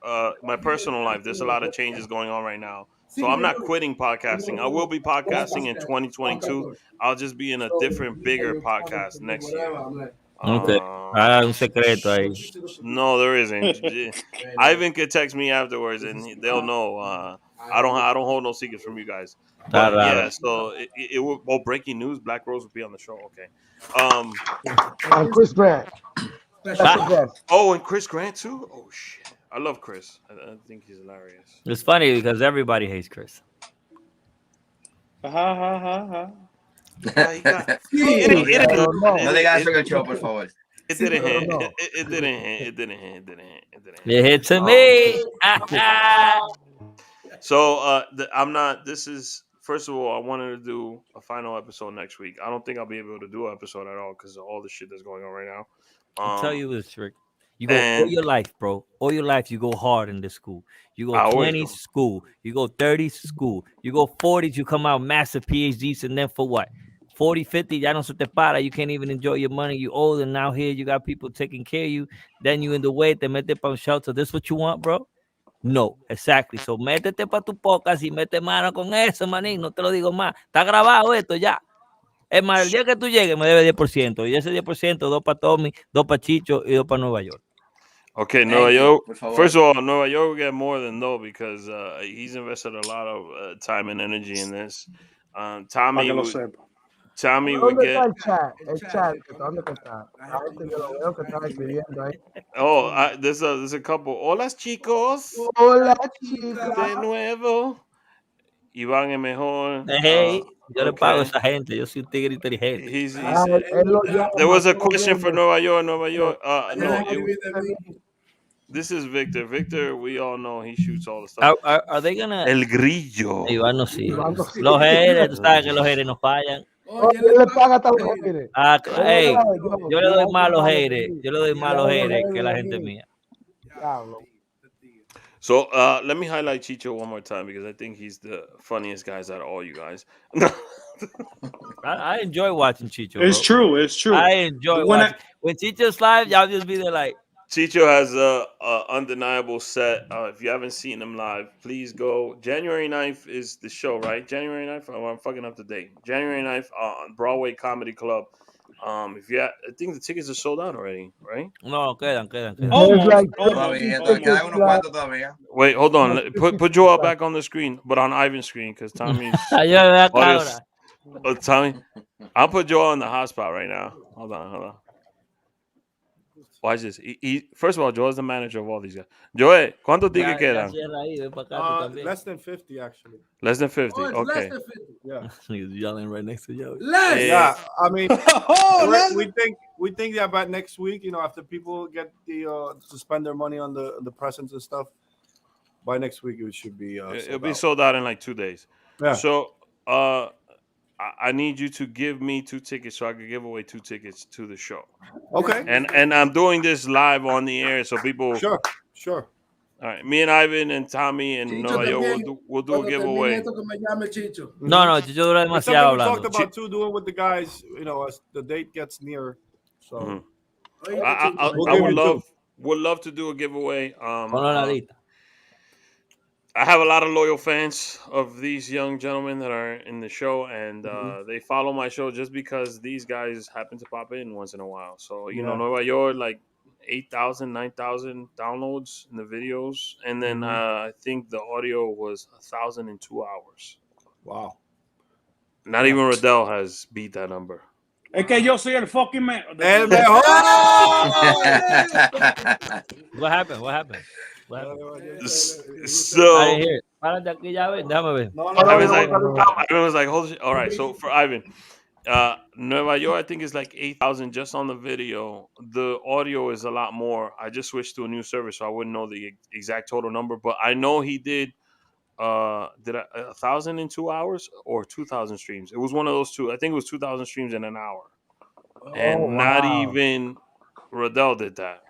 my personal life, there's a lot of changes going on right now. So I'm not quitting podcasting. I will be podcasting in 2022. I'll just be in a different, bigger podcast next year. Okay. Un secreto ahí. No, there isn't. Ivan could text me afterwards, and they'll know. I don't hold no secrets from you guys. But, yeah, so it will. Oh, breaking news: Black Rose will be on the show. Okay. And Chris Grant. Oh, and Chris Grant too. Oh shit, I love Chris. I think he's hilarious. It's funny because everybody hates Chris. No digas eso en el show, por favor. It didn't hit. It didn't hit. It hit to me. So I'm not. This is first of all. I wanted to do a final episode next week. I don't think I'll be able to do an episode at all because of all the shit that's going on right now. I'll tell you this, Rick. You go all your life, bro. All your life, you go hard in this school. You go 20 school. You go 30 school. You go 40s. You come out massive PhDs, and then for what? 40, 50, ya no se te para. You can't even enjoy your money. You old, and now here you got people taking care of you. Then you in the way, te mete pa un shelter. This what you want, bro? No, exactly. So métete pa tu podcast y mete mano con eso, manín. No te lo digo más. Está grabado esto ya. Es más, el día que tú llegues me debe 10%. Y ese 10%, 2 para Tommy, 2 para Chicho y 2 para Nueva York. Okay, Nueva Yol. First of all, Nueva Yol will get more than no because he's invested a lot of time and energy in this. Tommy would get. El chat, ¿dónde está? Yo lo veo que está escribiendo ahí. Oh, there's a couple. Hola, chicos. Hola, chicos. De nuevo. Iván es mejor. Hey, yo le pago a esa gente. Yo soy un tigre inteligente. There was a question for Nueva York. No, this is Victor. Victor, we all know he shoots all the stuff. Are they gonna? El Grillo. Iván no sí. Los haters, tú sabes que los haters no fallan. Le paga hasta los haters. Hey, yo le doy más a los haters. Yo le doy más a los haters que la gente mía. So let me highlight Chicho one more time because I think he's the funniest guys out of all you guys. I enjoy watching Chicho. It's true. I enjoy watching. When Chicho's live, y'all just be there like. Chicho has a undeniable set. If you haven't seen him live, please go. January 9th is the show, right? January 9th? Oh, I'm fucking up the date. January 9th on Broadway Comedy Club. I think the tickets are sold out already, right? No, quedan. Wait, hold on. Put Joel back on the screen, but on Ivan's screen because Tommy's. Tommy, I'll put Joel in the hot spot right now. Hold on. Watch this. First of all, Joel's the manager of all these guys. Joel, ¿cuántos tickets quedan? Less than 50, actually. Less than 50. Okay. Less than 50. Yeah. He's yelling right next to you. Less. Yeah. I mean, we think that by next week, after people get to spend their money on the presents and stuff, by next week it should be It'll sold be out. sold out in like 2 days. Yeah. So I need you to give me 2 tickets so I can give away 2 tickets to the show. Okay. And I'm doing this live on the air, so people. Sure. All right, me and Ivan and Tommy and Chicho Nueva Yol también. we'll do a Cuando termine giveaway. esto, que me llame Chicho. No, Chicho dura It's demasiado something we hablando. talked about too, doing with the guys, as the date gets near. So I would love to do a giveaway. Ponlo en la lista. I have a lot of loyal fans of these young gentlemen that are in the show, and they follow my show just because these guys happen to pop in once in a while. So, Nueva York, like 8,000, 9,000 downloads in the videos. And then I think the audio was 1,000 in 2 hours. Wow. Not even Riddell has beat that number. Es que yo soy el fucking man. El mejor. What happened? So I didn't hear it. Párate aquí, ya ves. Déjame ver. Ivan was like, holy shit. All right, so for Ivan, Nueva York, I think is like 8,000 just on the video. The audio is a lot more. I just switched to a new service, so I wouldn't know the exact total number, but I know he did 1,000 in 2 hours or 2,000 streams. It was one of those two. I think it was 2,000 streams in an hour. And not even Riddell did that.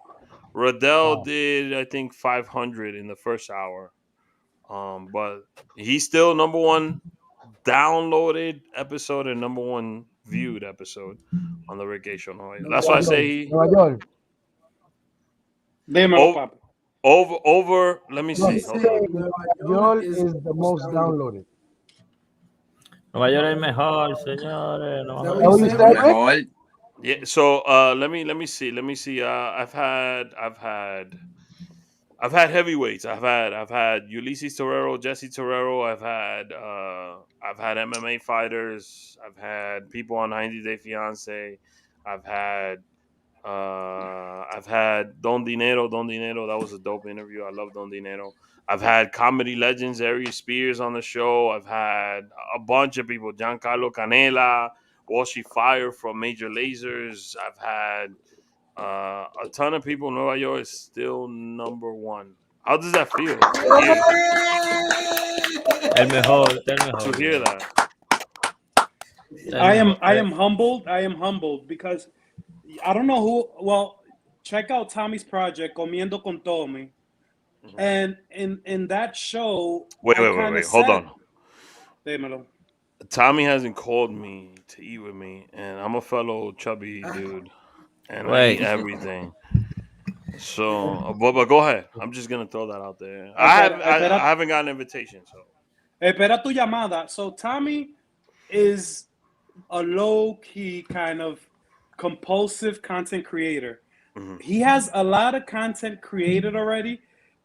Riddell did, I think, 500 in the first hour. But he's still number one downloaded episode and number one viewed episode on the Rick A Show. That's why I say over. Let me see. Nueva York is the most downloaded. Nueva York es mejor, señores. Mejor. Yeah. So let me see. I've had heavyweights. I've had Ulysses Torrero, Jesse Torrero. I've had MMA fighters. I've had people on 90 Day Fiance. I've had Don Dinero. That was a dope interview. I love Don Dinero. I've had comedy legends, Ari Spears on the show. I've had a bunch of people, Giancarlo Canela, Washi Fire from Major Lasers. I've had a ton of people. Nueva York is still number one. How does that feel? El mejor. To hear that. I am humbled. I am humbled because I don't know who. Well, check out Tommy's project, Comiendo con Tommy, and in that show. Wait. Hold on. Dímelo. Tommy hasn't called me to eat with me, and I'm a fellow chubby dude, and I eat everything. So, but go ahead. I'm just gonna throw that out there. I haven't gotten an invitation, so. Espera tu llamada. So Tommy is a low-key kind of compulsive content creator. He has a lot of content created already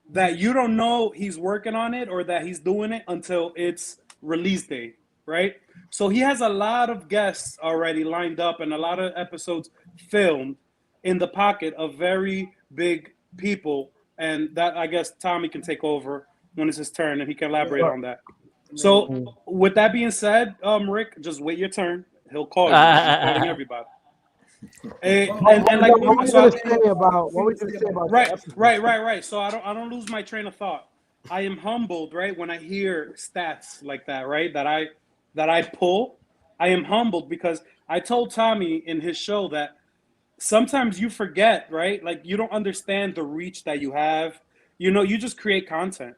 that you don't know he's working on it or that he's doing it until it's release day, right? So he has a lot of guests already lined up and a lot of episodes filmed in the pocket of very big people, and that I guess Tommy can take over when it's his turn and he can elaborate on that. So with that being said, Rick, just wait your turn. He'll call you. He's calling everybody. And like what were you gonna say about right. So I don't lose my train of thought. I am humbled, right, when I hear stats like that, right, that I pull. I am humbled because I told Tommy in his show that sometimes you forget, right? Like you don't understand the reach that you have. You just create content.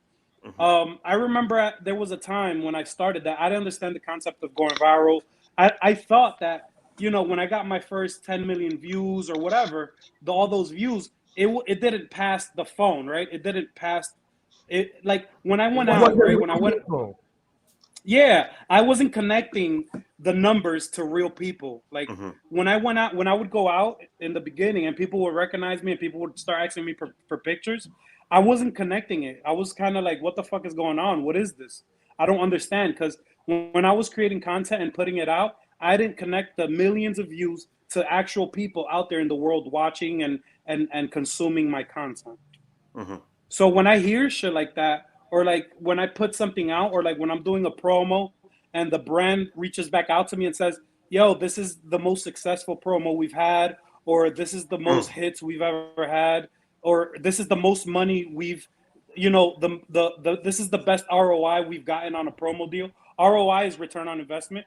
I remember there was a time when I started that I didn't understand the concept of going viral. I thought that, when I got my first 10 million views or whatever, all those views, it didn't pass the phone, right? It didn't pass it. Like when I went out, right? When I went, yeah, I wasn't connecting the numbers to real people. Like when I went out, when I would go out in the beginning and people would recognize me and people would start asking me for pictures, I wasn't connecting it. I was kind of like, what the fuck is going on? What is this? I don't understand. Because when I was creating content and putting it out, I didn't connect the millions of views to actual people out there in the world watching and consuming my content. So when I hear shit like that, or like when I put something out, or like when I'm doing a promo and the brand reaches back out to me and says, yo, this is the most successful promo we've had, or this is the most hits we've ever had, or this is the most money we've you know, the this is the best ROI we've gotten on a promo deal. ROI is return on investment.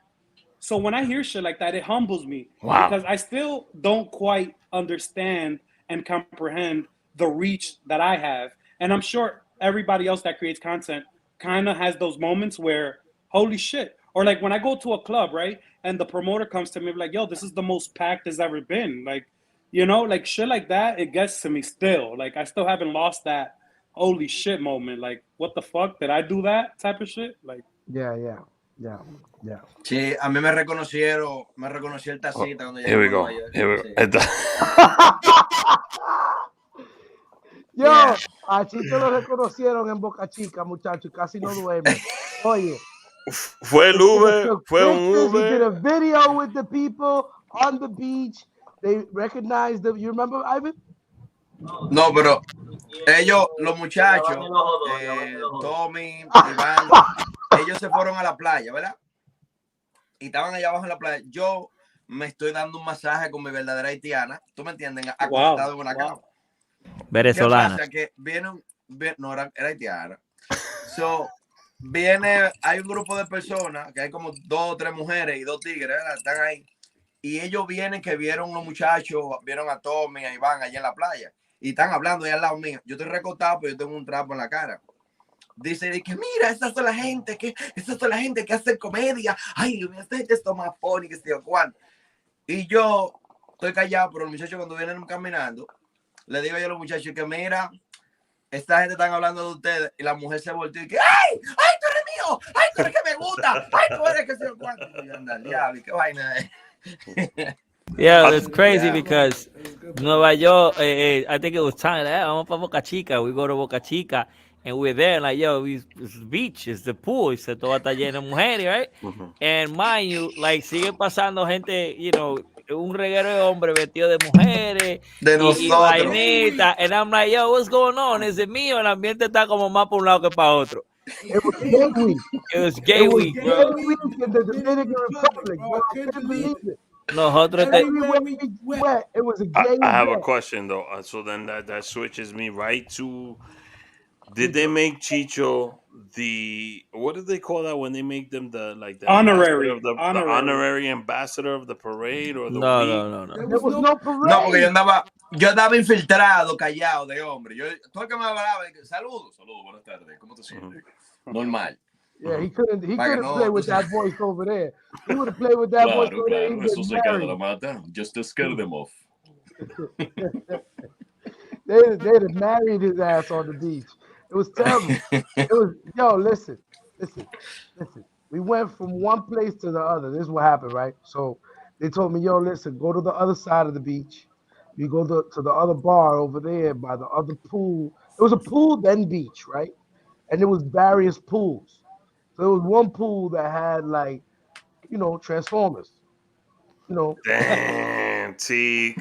So when I hear shit like that, it humbles me because I still don't quite understand and comprehend the reach that I have. And I'm sure everybody else that creates content kind of has those moments where, holy shit. Or like when I go to a club, right? And the promoter comes to me like, yo, this is the most packed it's ever been. Like, you know, like shit like that, it gets to me still. Like I still haven't lost that holy shit moment. Like, what the fuck? Did I do that type of shit? Like, Yeah. Sí, a mí me reconoció el tacita cuando llegué Here we a go. Nueva York. Here we go. Yo, Yeah. a Chicho lo reconocieron en Boca Chica, muchachos, casi no duerme. Oye. Fue el Uber, took fue un pictures, he did a Uber. video with the people on the beach. They recognized them. You remember, Ivan? No, pero ellos, los muchachos, Tommy, Iván, ellos se fueron a la playa, ¿verdad? Y estaban allá abajo en la playa. Yo me estoy dando un masaje con mi verdadera haitiana, ¿tú me entiendes? Acostado en una cama. Venezolana. ¿Qué pasa? Que no era haitiana. So, hay un grupo de personas, que hay como 2 o 3 mujeres y 2 tigres, ¿verdad? Están ahí. Y ellos que vieron unos muchachos, vieron a Tommy, a Iván allá en la playa. Y están hablando ahí al lado mío. Yo estoy recostado, pero yo tengo un trapo en la cara. Dice que mira, estas son la gente que hace comedia. Ay, esta gente es más funny que se Juan. Y yo estoy callado, pero los muchachos cuando vienen caminando, le digo yo a los muchachos que mira, esta gente están hablando de ustedes. Y la mujer se volteó y que ¡ay! ¡Ay, tú eres mío! ¡Ay, tú eres que me gusta! ¡Ay, tú eres que se Juan! Y yo anda al diablo, ¿qué vaina es? Yeah, it's crazy because Nueva York, I think it was time, vamos para Boca Chica. We go to Boca Chica and we're there, like, yo, it's the beach, it's the pool. Y se todo está lleno de mujeres, right? And mind you, like, sigue pasando gente, you know, un reguero de hombres vestido de mujeres y vainita. And I'm like, yo, what's going on? ¿Es mío? El ambiente está como más para un lado que para otro. It was gay week. It was gay week, bro. Gay week in the Dominican Republic, bro. I couldn't believe it. Nosotros it was a gay I have a event. question though. So then that switches me right to, did they make Chicho the, what do they call that when they make them the honorary the honorary ambassador of the parade or the no. There was no parade. No, porque yo andaba infiltrado, callado de hombre. Todo el que me hablaba, saludos, buenas tardes, ¿cómo te sientes? Normal. Yeah, he couldn't play with that voice over there. He would have played with that voice over there. Eso se queda la mata. Just to scare them off. They'd have married his ass on the beach. It was terrible. Yo, listen. We went from one place to the other. This is what happened, right? So they told me, yo, listen, go to the other side of the beach. You go to the other bar over there by the other pool. It was a pool, then beach, right? And there was various pools. So there was one pool that had, like, you know, Transformers. You know. Damn, T.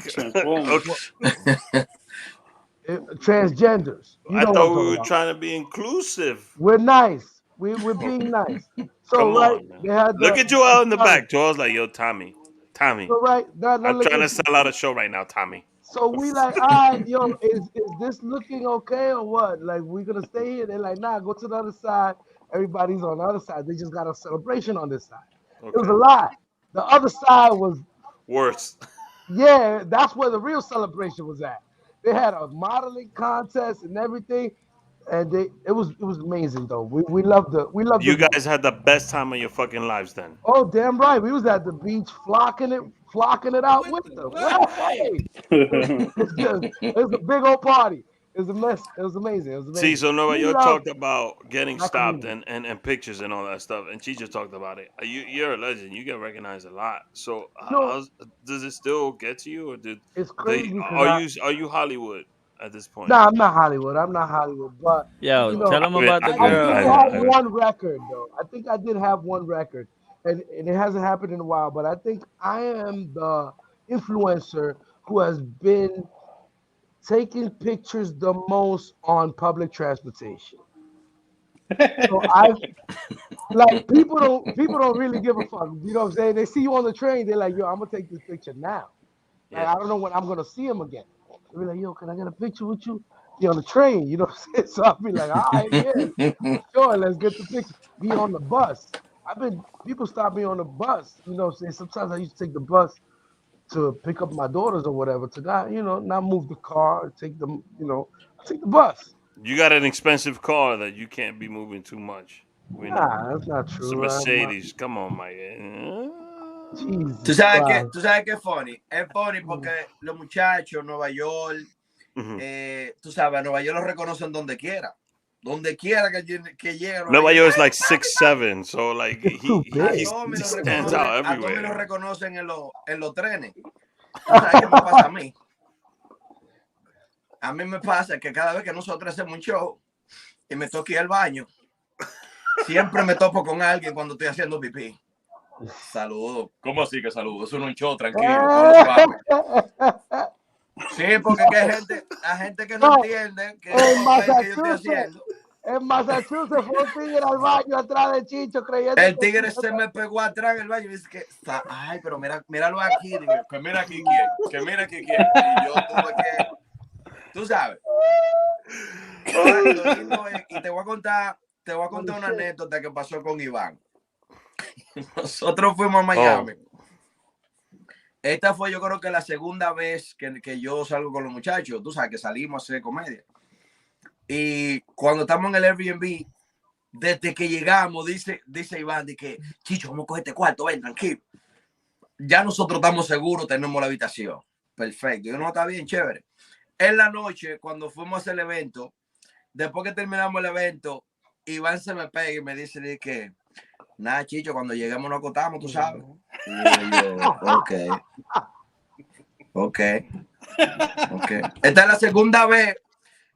Transgenders. I thought we were trying to be inclusive. We're nice. We're being nice. So come right, on, they had look at Joel in the back. Joel's like, yo, Tommy. So right, I'm trying to sell out a show right now, Tommy. So we like, all right, yo, is this looking okay or what? Like, we gonna stay here? They're like, nah, go to the other side. Everybody's on the other side. They just got a celebration on this side. Okay. It was a lie. The other side was worse. Yeah, that's where the real celebration was at. They had a modeling contest and everything, and it was amazing though. We loved You guys had the best time of your fucking lives then. Oh, damn right. We was at the beach flocking it out with them. Hey. It was a big old party. It was amazing. See, so Nueva Yol talked about getting stopped and pictures and all that stuff, and she just talked about it. You're a legend. You get recognized a lot. So does it still get to you, or it's crazy? Are you Hollywood at this point? No, I'm not Hollywood. But yo, you know, tell them about the girl. I had one record though. I think I did have one record, and it hasn't happened in a while. But I think I am the influencer who has been taking pictures the most on public transportation. So people don't really give a fuck. You know what I'm saying? They see you on the train, they're like, yo, I'm gonna take this picture now. Like, I don't know when I'm gonna see them again. They'll be like, yo, can I get a picture with you? be on the train. You know what I'm saying? So I'll be like, all right, yeah, sure, let's get the picture. Be on the bus. People stop me on the bus. You know what I'm saying? Sometimes I used to take the bus to pick up my daughters or whatever, to not, not move the car, take them, I take the bus. You got an expensive car that you can't be moving too much. Nah, that's not It's a true. Mercedes. Come on, Mike. Jesus ¿Tú sabes qué es funny? Es funny porque los muchachos, Nueva York, tú sabes, a Nueva York los reconocen donde quiera. Donde quiera que llegue. Nueva York is like 6'7", so like he stands out A todos me everywhere. lo reconocen en los trenes. ¿Tú sabes qué me pasa a mí? A mí me pasa que cada vez que nosotros hacemos un show y me toca ir al baño, siempre me topo con alguien cuando estoy haciendo pipí. Saludos. ¿Cómo así que saludos? Eso no es un show, tranquilo. Todo suave. Sí, porque hay gente que no entiende que es lo que yo estoy haciendo. En Massachusetts fue un tigre al baño atrás de Chicho creyendo. El tigre se me pegó atrás en el baño y dice que ay, pero míralo aquí. Digo, Que mira aquí quién. Que mira aquí quién. y yo tuve que, tú sabes. Y te voy a contar una anécdota que pasó con Iván. Nosotros fuimos a Miami. Esta fue, yo creo que la segunda vez que yo salgo con los muchachos. Tú sabes que salimos a hacer comedia. Y cuando estamos en el Airbnb, desde que llegamos, dice Iván, de que Chicho, vamos a coger este cuarto, ven, tranquilo. Ya nosotros estamos seguros, tenemos la habitación. Perfecto. Yo no, está bien, chévere. En la noche, cuando fuimos a hacer el evento, después que terminamos el evento, Iván se me pega y me dice de que, nada, Chicho, cuando lleguemos nos acostamos, tú sabes. Y yo, ok. Esta es la segunda vez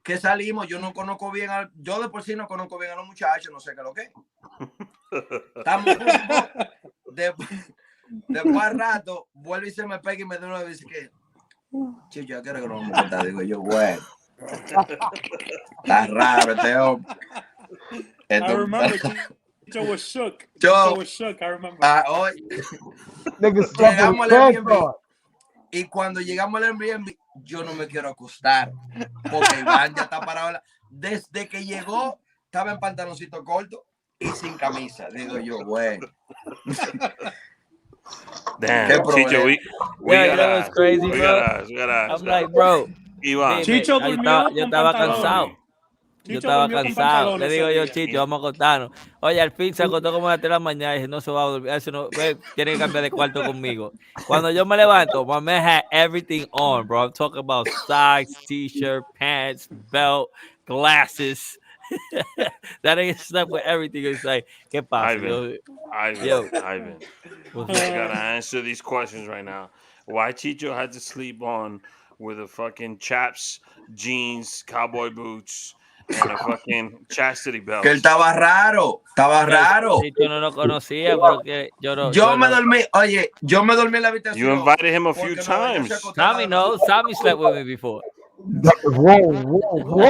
que salimos. Yo no conozco bien yo de por sí no conozco bien a los muchachos, no sé qué es lo que es. Estamos juntos. Después al rato, vuelve y se me pega y me da una vez que, Chicho, ¿a qué hora que nos vamos a contar? Digo yo, bueno, está raro este hombre. I remember Chicho was shook. Chicho was shook, I remember. Llegamos al Airbnb y cuando llegamos al Airbnb, yo no me quiero acostar porque Iván ya está parado. Desde que llegó, estaba en pantaloncito corto y sin camisa. Digo yo, bueno. Damn, Chicho, we gotta ask. Crazy, We bro. gotta ask. I'm like, bro. Iván. Chicho durmió yo con estaba pantalones. cansado. Yo Chicho estaba durmió con cansado. Le pantalones digo ese yo, día. Chicho, vamos a acostarnos. Oye, al fin se acostó como a las 3 de la mañana y dice, no se va a dormir. Eso no, tiene que cambiar de cuarto conmigo. Cuando yo me levanto, my man had everything on, bro. I'm talking about socks, t-shirt, pants, belt, glasses. That nigga slept with everything. It's like, ¿qué pasa? Ivan. You gotta answer these questions right now. Why Chicho had to sleep on with a fucking chaps, jeans, cowboy boots, and a fucking chastity belt? Que él estaba raro. Chicho no lo conocía porque yo me dormí en la habitación. You invited him a few times. Tommy knows. Tommy slept with me before. Whoa.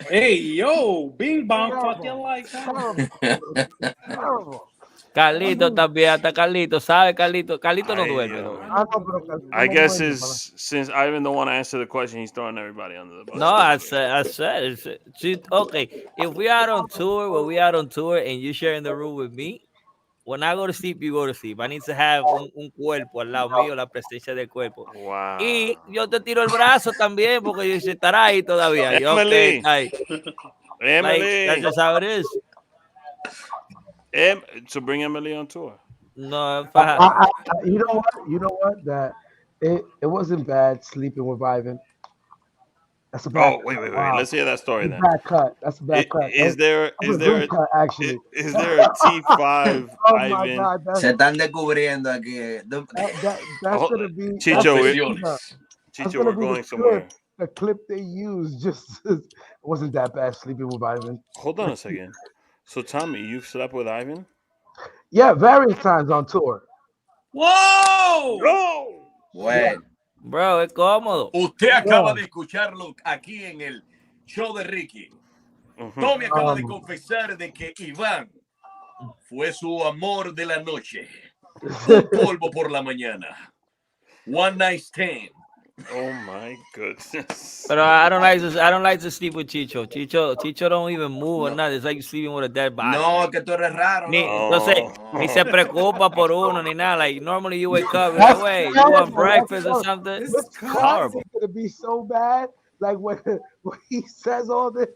Hey, yo, Bing Bong, fucking like that. Carlito también, hasta Carlito, ¿sabe? Carlito no duerme. I guess since Ivan don't want to answer the question, he's throwing everybody under the bus. No, I said, okay, if we are on tour, and you share in the room with me, when I go to sleep, you go to sleep. I need to have un cuerpo al lado mío, la presencia del cuerpo. Wow. Y yo te tiro el brazo también, porque yo dice, estará ahí todavía. Emily. Emily. That's just how it is. So bring Emily on tour. No, you know what? That it wasn't bad sleeping with Ivan. That's a bad. Oh, wait. Let's hear that story then. Bad cut. That's a bad cut. Is there a T5 Ivan? My God, se están descubriendo aquí. That's gonna be Chicho, we're going somewhere. The clip they used just wasn't that bad sleeping with Ivan. Hold on a second. So Tommy, you've slept with Ivan? Yeah, various times on tour. ¡Wow! Bueno. Bro, es cómodo. Usted acaba de escucharlo aquí en el show de Ricky. Tommy acaba de confesar de que Iván fue su amor de la noche. Un polvo por la mañana. One night stand. Oh my goodness. But I don't like to. I don't like to sleep with Chicho. Chicho don't even move or No, nothing. It's like sleeping with a dead body. no, Like, que tú eres raro, loco. entonces, ni se No. preocupa por uno ni nada. Like normally you wake up, you're like, That's wait, you want terrible. That's breakfast or terrible. something? This It's cut horrible. is gonna be so bad. Like when he says all this,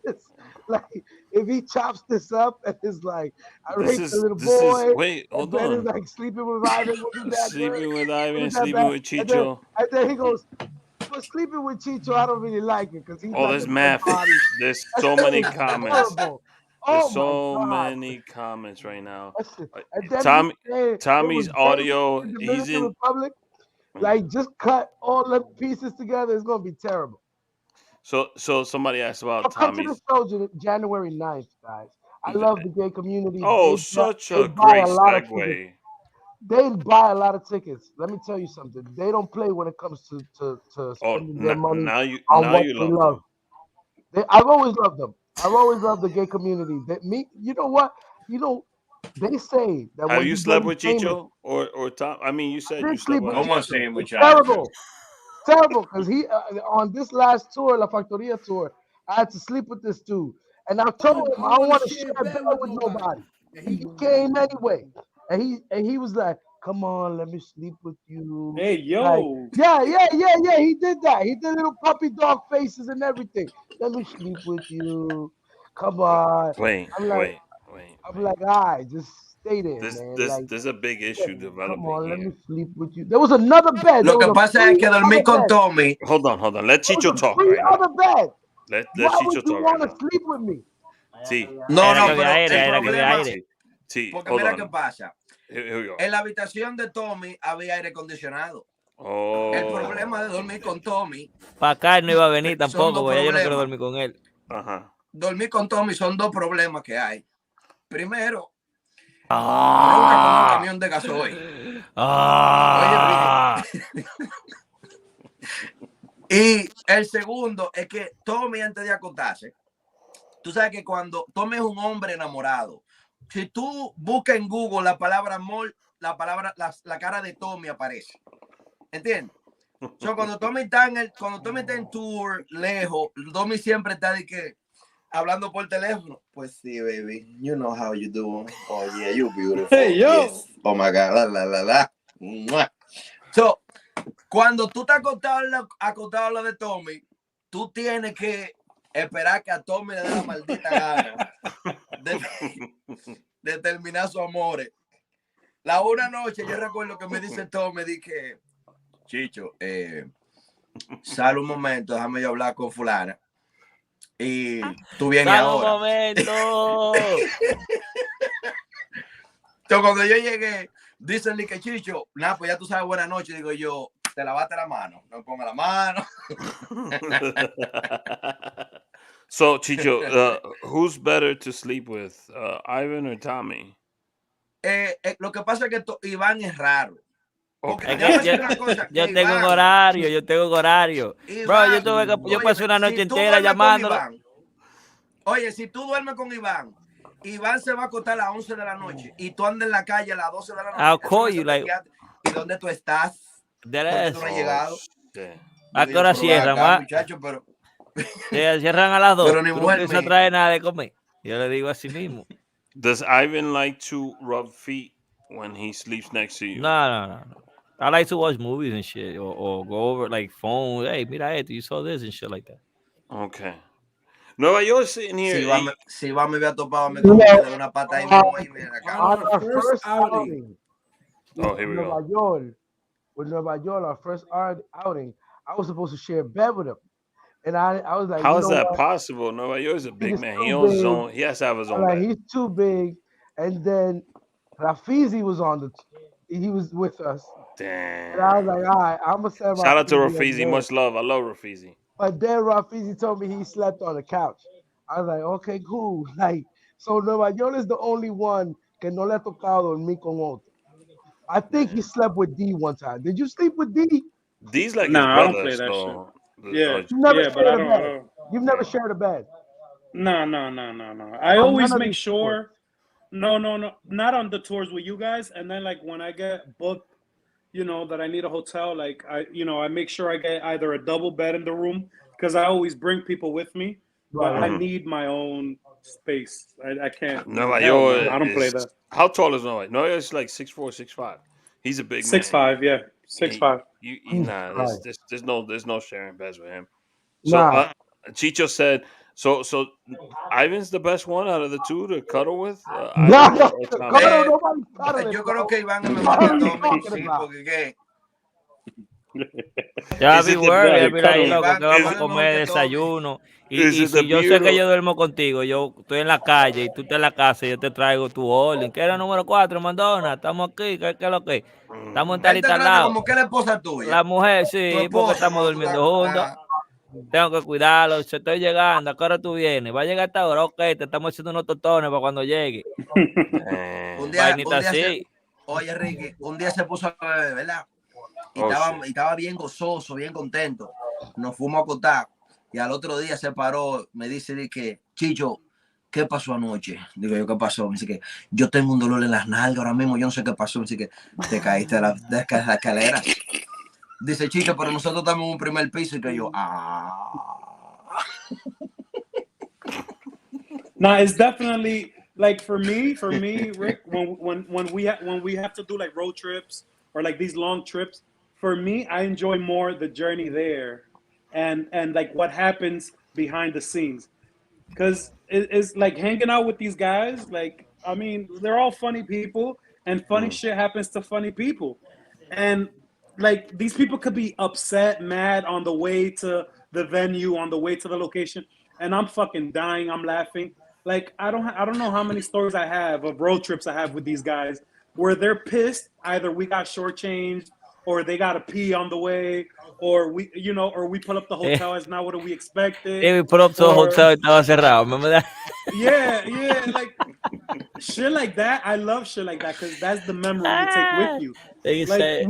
like if he chops this up and is like, I raped a little boy, wait, and hold then is on. like sleeping with Ivan wasn't that good, Sleeping with Ivan, wasn't that sleeping bad, with and then Chicho. he goes, but sleeping with Chicho, I don't really like it because he's Oh, like there's a dead math. body. There's That so shit many is comments. horrible. There's Oh my so god. many comments right now. That shit. Uh, And then Tommy, it Tommy's was David audio. in the He's Dominican in. Republic. Like just cut all the pieces together. It's gonna be terrible. So somebody asked I'll about come to the Tommy's. show January 9th, guys. I love the gay community. Oh, such They a buy great a lot of tickets. segue. They buy a lot of tickets. Let me tell you something. They don't play when it comes to Oh, spending their money now you on what they love love. them. I've always loved them. I've always loved the gay community. You know what? You know, they say that Have when you you slept get with famous, Chicho or Tom? I mean, you I said you didn't slept sleep with with him. ¿Cómo Chicho. así, It's muchachos? terrible. Terrible because he on this last tour, La Factoria tour, I had to sleep with this dude, and I told him I don't want to share a bed with nobody, and he came anyway, and he was like, "Come on, let me sleep with you." Hey, Like, yo. yeah. He did that. He did little puppy dog faces and everything. Let me sleep with you. Come on. Wait, I'm like, wait, wait, I'm wait. like, all right, just stay there, This man. this Like, there's a big yeah, issue come developing on, let me here. sleep with you. There was another bed. There Lo was que a pasa es free que dormí other con bed. Tommy. Hold on. Let There was Chicho a talk free right now. other bed. Let Why Chicho would you talk right want to now. sleep with me? See, No, Era que no, había pero aire, el era que había problema, aire. see. porque Hold mira qué on. pasa. Here we go. En la habitación de Tommy había aire acondicionado. El problema de Oh. dormir con Tommy Para acá él no iba a venir son tampoco, dos porque ya yo no quiero problemas. dormir con él. Ajá. Dormir con Tommy son dos problemas que hay. Primero, ronca como un Ah, camión de gasoil. ah. Oye, y el segundo es que Tommy antes de acostarse, tú sabes que cuando Tommy es un hombre enamorado, si tú buscas en Google la palabra amor, la cara de Tommy aparece. ¿Entiendes? So, cuando Tommy está en tour lejos, Tommy siempre está de que hablando por teléfono. Pues sí, baby. You know how you doing. Oh yeah, you beautiful. Hey, yo. Yes. Oh my God. La. Mua. So, cuando tú estás acostado a lo de Tommy, tú tienes que esperar que a Tommy le dé la maldita gana de terminar su amor. La una noche, yo recuerdo que me dice Tommy, dije, Chicho, sal un momento, déjame yo hablar con fulana. Y tú vienes ¡Sal un ahora. momento! Entonces, cuando yo llegué, dicen que Chicho, nada, pues ya tú sabes, buenas noches. Digo yo, te lavaste la mano, no ponga la mano. So, Chicho, who's better to sleep with, Ivan or Tommy? Lo que pasa es que Iván es raro. Porque Es déjame que decir una cosa, yo que tengo un Iván, horario, yo tengo un horario. Bro, Iván, yo pasé una noche si tú entera duermes con llamándolo. Iván, oye, si tú duermes con Iván, Iván se va a acostar a las 11 de la noche y tú andas en la calle a las 12 de la noche. I'll call you, like, ¿Y dónde tú estás? that ¿Por qué ass. tú no has llegado? ¿A qué hora Pero cierran, acá, ma? muchacho, pero Cierran a las 2. Pero ni Tú no mujer piensas me- traer nada de comer. Yo le digo así mismo. Does Ivan like to rub feet when he sleeps next to you? No. I like to watch movies and shit, or go over like phone. Hey, mira esto, you saw this and shit like that. Okay. Nueva York sitting here. Si va me había topado, me comí de una pata ahí mismo y ven acá. On our first outing Oh, here we Nueva go. Yol, with Nueva Yol, our first outing, I was supposed to share a bed with him. And I was like, How you is know that what? possible? Nueva York is a big He's man. too He owns his big. own. He has to have his I'm own like, bed. he's too big. And then Rafizi was he was with us. And I was Damn. like, all right, I'm gonna send Shout out to Rafizi in Rafizi. there. Much love. I love Rafizi. But then Rafizi told me he slept on the couch. I was like, okay, cool. Like, so Nueva York is the only one que no le ha tocado dormir con otro. I think he slept with D one time. Did you sleep with D? D's like his Nah, I don't brother. play that So, Yeah, You never yeah, but shared I a don't. bed. You've never shared a bed. No. I On always none of make these sure. No, not on the tours with you guys. And then like when I get booked that I need a hotel, like I make sure I get either a double bed in the room because I always bring people with me, but I need my own space. I can't. Nueva Hell no, Yol I don't play is that. how tall is Nueva Yol? Nueva Yol is like 6'4", 6'5". He's a big man. 6'5", yeah, 6'5". Nah, there's no sharing beds with him. So Nah. Chicho said, so Ivan's the best one out of the two to cuddle with. No, Ivan or Tommy? nobody's cuddling, Yo bro. creo que Iván es What mejor are que you Tommy, talking sí, about? porque ¿qué? Ya Is be it the worried, beard? mira ahí, Iván, loco, que vamos a Iván es comer mejor que Tommy. desayuno. Is Y it the si yo sé beard? que yo duermo contigo, yo estoy en la calle y tú estás en la casa, yo te traigo tu orden. ¿Qué era número 4, Mandona? Estamos aquí, ¿qué es lo que? Estamos en tal Él y te tal trata lado. como que es la esposa tuya. La mujer, Tu sí, porque esposa estamos cuando tú durmiendo estás. juntos. Tengo que cuidarlo, se estoy llegando, ¿a qué hora tú vienes? ¿Va a llegar a esta hora? Ok, te estamos haciendo unos totones para cuando llegue. Un Vainita día así. oye, Ricky, un día se puso a beber, ¿verdad? Y Oh, estaba bien gozoso, bien contento. Nos fuimos a acotar y al otro día se paró, me dice que, Chicho, ¿qué pasó anoche? Digo yo, ¿qué pasó? Me dice que yo tengo un dolor en las nalgas ahora mismo, yo no sé qué pasó. Me dice que te caíste de la escalera. Dice Chicho, pero nosotros estamos en un primer piso y que yo, Nah, it's definitely like for me, Rick. When we have to do like road trips or like these long trips, for me, I enjoy more the journey there, and like what happens behind the scenes, because it's like hanging out with these guys. Like I mean, they're all funny people, and funny shit happens to funny people, and like these people could be upset, mad on the way to the venue, on the way to the location, and I'm fucking dying. I'm laughing. Like I don't know how many stories I have of road trips I have with these guys where they're pissed. Either we got shortchanged, or they got to pee on the way, or we pull up the hotel as not what we expected. Y por up to hotel estaba cerrado. Remember that? Yeah, like shit like that. I love shit like that because that's the memory you take with you. Like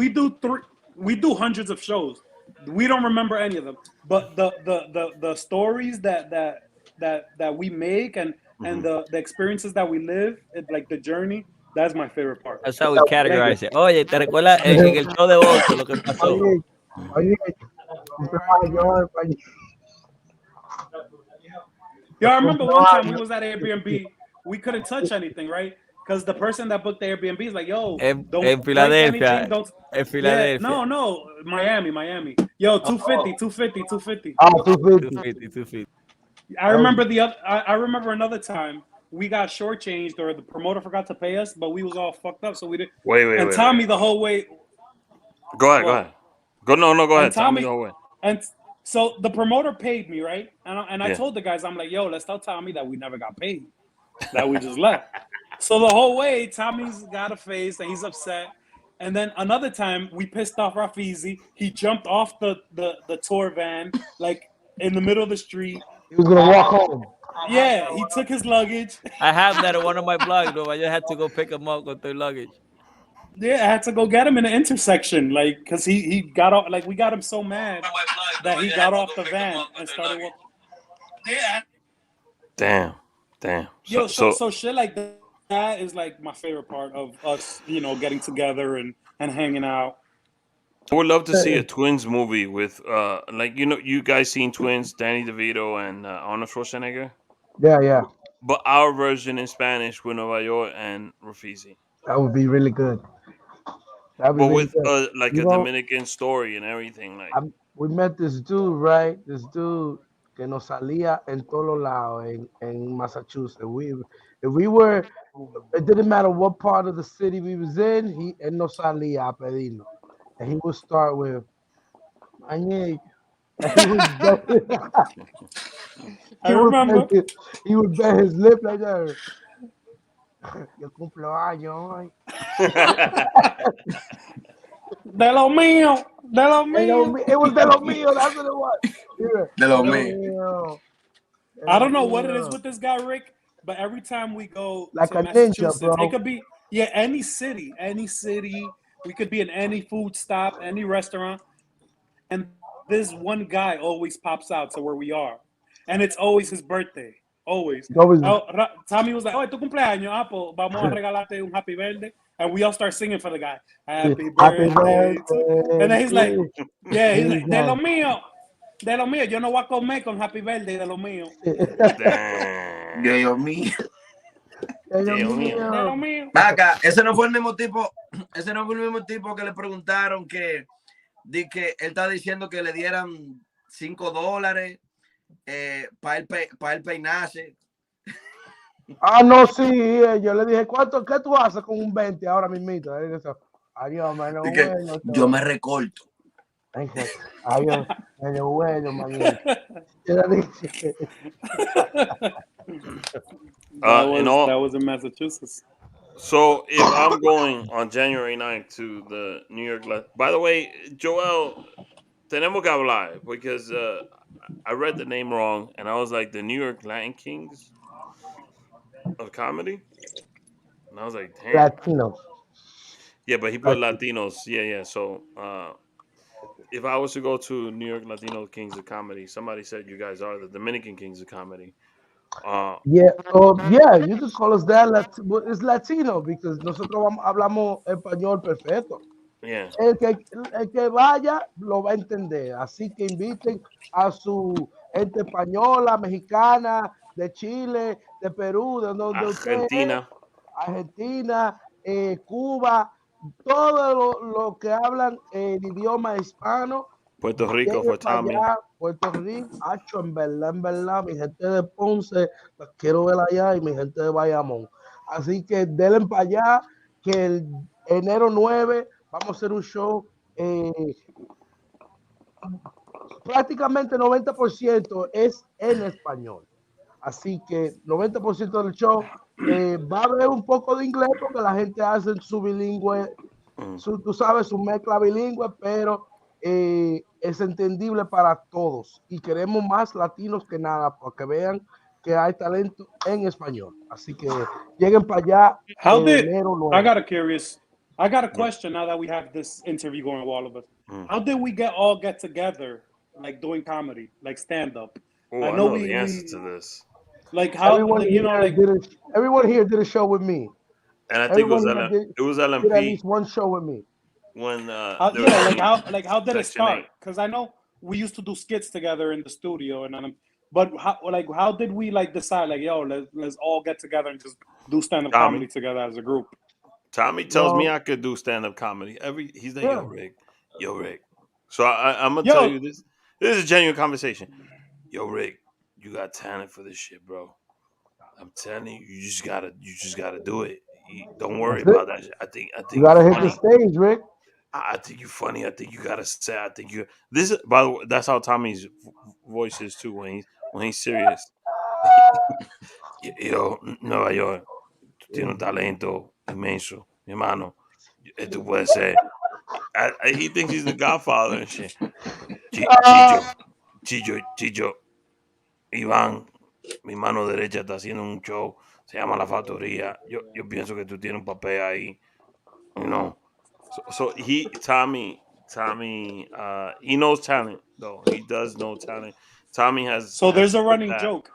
we do hundreds of shows. We don't remember any of them, but the stories that we make and the experiences that we live, like the journey, that's my favorite part. That's how we categorize it. Oye, ¿te recuerdas en el show de Boston lo que pasó? Oye, Yo, I remember one time we was at Airbnb. We couldn't touch anything, right? Because the person that booked the Airbnb is like, yo, En don't Filadelfia. don't. En Filadelfia. Yeah, no, Miami. Yo, 250. Ah, 250. 250. I remember I remember another time we got shortchanged or the promoter forgot to pay us, but we was all fucked up, so we didn't. Wait. Tommy the whole way. Go ahead. Go ahead. Tommy the whole way. And so the promoter paid me, right? And I told the guys, I'm like, yo, let's tell Tommy that we never got paid, that we just left. So the whole way, Tommy's got a face and he's upset. And then another time, we pissed off Rafizi. He jumped off the tour van, like in the middle of the street. He was gonna walk home. Yeah, he took his luggage. I have that in one of my blogs, though. I just had to go pick him up with their luggage. Yeah, I had to go get him in the intersection, like, because he got off, like, we got him so mad that he got off the van and started walking. Yeah. Damn. Yo, so shit like that is like my favorite part of us, getting together and hanging out. I would love to see a Twins movie with, you guys seen Twins, Danny DeVito and Arnold Schwarzenegger? Yeah. But our version in Spanish with Nueva York and Rafizi. That would be really good. But with a Dominican story and everything. We met this dude, right? This dude que nos salía en todos lados en Massachusetts. It didn't matter what part of the city we was in, él nos salía a pedirnos. And he would start with, I remember. He would bend his lip like that. Yo cumplo años hoy. De lo mío. It was de lo mío. That's what it was. Yeah. De lo mío. I don't know what it is with this guy, Rick, but every time we go like to a Massachusetts, ninja, bro. it could be any city. We could be in any food stop, any restaurant, and this one guy always pops out to where we are, and it's always his birthday. Always. Tommy was like, "Oh, tu cumpleaños, pues vamos a regalarte un happy birthday." and we all start singing for the guy. Happy birthday. And then he's like, yeah, he's like, de lo mío. Yo no voy a comer con Happy Birthday de lo mío. Damn. Dios mío. Dios mío. De lo mío. Acá, ese no fue el mismo tipo que le preguntaron que él está diciendo que le dieran $5 para él peinarse. Ah, no, sí, yo le dije, ¿qué tú haces con un 20 ahora mismito? Adiós, mano, bueno. Yo me recorto. Adiós, mano, bueno, manito. That was in Massachusetts. So if I'm going on January 9th to the New York, by the way, Joel, tenemos que hablar because I read the name wrong and I was like the New York Latin Kings of comedy, and I was like, damn. Latino. Yeah, but he put Latinos. Yeah. So if I was to go to New York Latino Kings of Comedy, somebody said you guys are the Dominican Kings of Comedy. Yeah, you could call us that. It's Latino because nosotros hablamos español perfecto. Yeah. El que vaya lo va a entender. Así que inviten a su gente española, mexicana, de Chile, de Perú, de donde Argentina. Argentina, Cuba, todo lo que hablan el idioma hispano. Puerto Rico fue Tommy. Puerto Rico, en verdad, mi gente de Ponce, los quiero ver allá y mi gente de Bayamón. Así que denle para allá, que el enero 9 vamos a hacer un show prácticamente 90% es en español. Así que 90% del show va a haber un poco de inglés porque la gente hace su bilingüe, tú sabes, su mezcla bilingüe, pero es entendible para todos y queremos más latinos que nada porque vean que hay talento en español. Así que lleguen para allá. I got a question now that we have this interview going with all of us. How did we all get together, like doing comedy, like stand up? I know the answer to this. Like how everyone here did a show with me, and I think it was LMP. Did at least one show with me. When how did it start? Because I know we used to do skits together in the studio, but how did we decide let's all get together and just do stand up comedy together as a group? Tommy tells me I could do stand up comedy. He's like, yo Rick. So I'm gonna tell you this. This is a genuine conversation. Yo Rick, you got talent for this shit, bro. I'm telling you, you just gotta do it. Don't worry about that shit. I think you gotta hit the stage, Rick. I think you're funny. I think you gotta say. I think you. This is, by the way, that's how Tommy's voice is too when he's serious. Yo, Nueva Yol, tú tienes un talento inmenso, mi hermano. Tú puedes ser. He thinks he's the Godfather and shit. Chicho, Iván, mi mano derecha está haciendo un show. Se llama La Factoría. Yo pienso que tú tienes un papel ahí. You know. So Tommy, he knows talent though. He does know talent. Tommy has. So there's a running joke.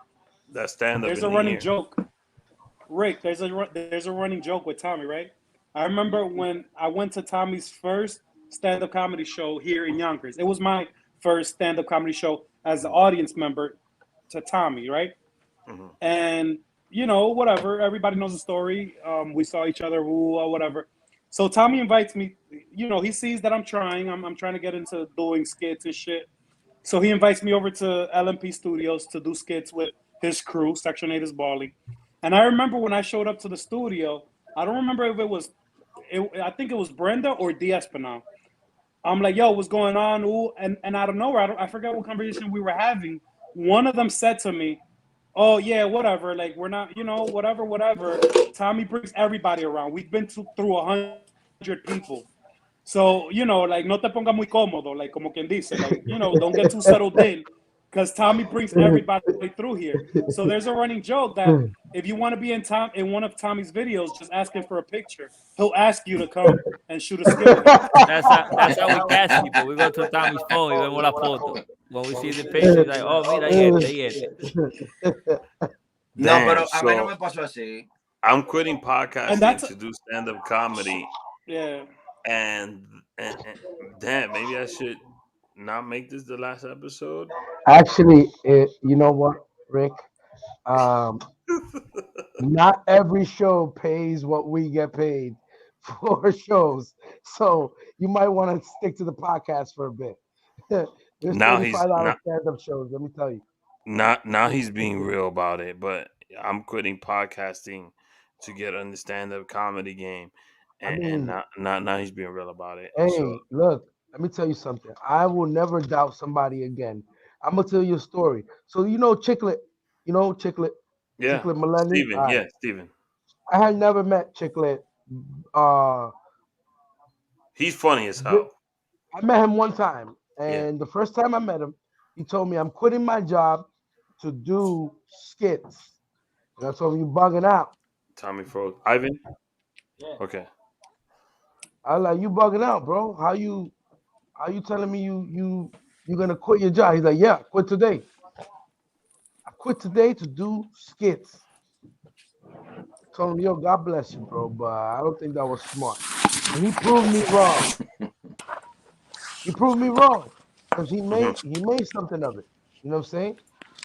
That stand up. There's a running joke. Rick, there's a running joke with Tommy, right? I remember when I went to Tommy's first stand-up comedy show here in Yonkers. It was my first stand-up comedy show as an audience member to Tommy, right? Mm-hmm. And whatever. Everybody knows the story. We saw each other, or whatever. So Tommy invites me. He sees that I'm trying. I'm trying to get into doing skits and shit. So he invites me over to LMP Studios to do skits with his crew. Section 8 is balling. And I remember when I showed up to the studio, I don't remember if I think it was Brenda or D'Espinal. I'm like, yo, what's going on? Ooh, and out of nowhere, I forgot what conversation we were having. One of them said to me, oh, yeah, whatever. Like, we're not, whatever. Tommy brings everybody around. We've been through 100 people. So, no te ponga muy cómodo, like, como quien dice, like, don't get too settled in. Because Tommy brings everybody through here. So there's a running joke that if you want to be in one of Tommy's videos, just ask him for a picture. He'll ask you to come and shoot a skit. That's how we catch people. We go to Tommy's phone y vemos la foto. When we see the picture, like, oh, mira, ahí este. No, pero a mí no me pasó así. I'm quitting And podcasting that's to do stand-up comedy, yeah. and damn, maybe I should not make this the last episode. Actually, you know what, Rick? Um, not every show pays what we get paid for shows, so you might want to stick to the podcast for a bit. There's Now he's $35 not stand-up shows. Let me tell you. now he's being real about it, but I'm quitting podcasting to get on the stand-up comedy game, I and mean, now he's being real about it. So hey, look, let me tell you something. I will never doubt somebody again. I'm gonna tell you a story. So Chicklet, Chicklet, yeah, Chicklet Millennium. Steven, All right. yeah, Steven. I had never met Chicklet. Uh, He's funny as th- hell. I met him one time, Yeah, and the first time I met him, he told me I'm quitting my job to do skits. And I told him you bugging out. Tommy froze. Ivan. Okay. I was like, you bugging out, bro. How you telling me you gonna quit your job? He's like, yeah, quit today. I quit today to do skits. Told him, yo, God bless you, bro, but I don't think that was smart. And he proved me wrong. He proved me wrong because he Hmm. made something of it. You know what I'm saying?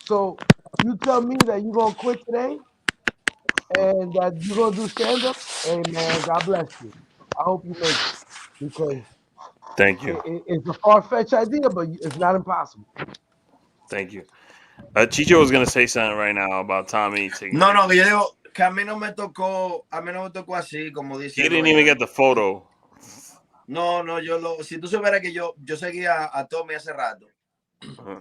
So you tell me that you're gonna quit today and that you're gonna do stand up. Hey man, God bless you. I hope you make it because Thank you. it's a far fetched idea, but it's not impossible. Thank you. Chicho was gonna say something right now about Tommy taking No, no, que yo vacation. digo que a mí no me tocó así, como He dice didn't even Noel. get the photo. No, no, si tú supieras que yo seguía a Tommy hace rato Uh-huh.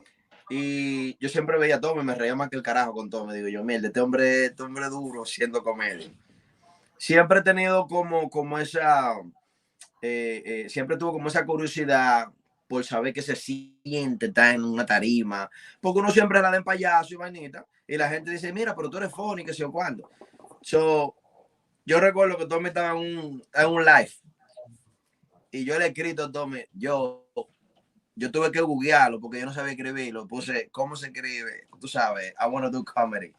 y yo siempre veía a Tommy, me reía más que el carajo con Tommy. Digo yo, mierda, este hombre duro siendo comedia. Siempre he tenido como esa, siempre tuvo como esa curiosidad por saber qué se siente estar en una tarima, porque uno siempre la den payaso y vainita, y la gente dice, mira, pero tú eres funny, que sé yo cuándo. So, yo recuerdo que Tommy estaba en un live, y yo le he escrito a Tommy, yo tuve que googlearlo, porque yo no sabía escribirlo, puse, ¿cómo se escribe? Tú sabes, I wanna do comedy.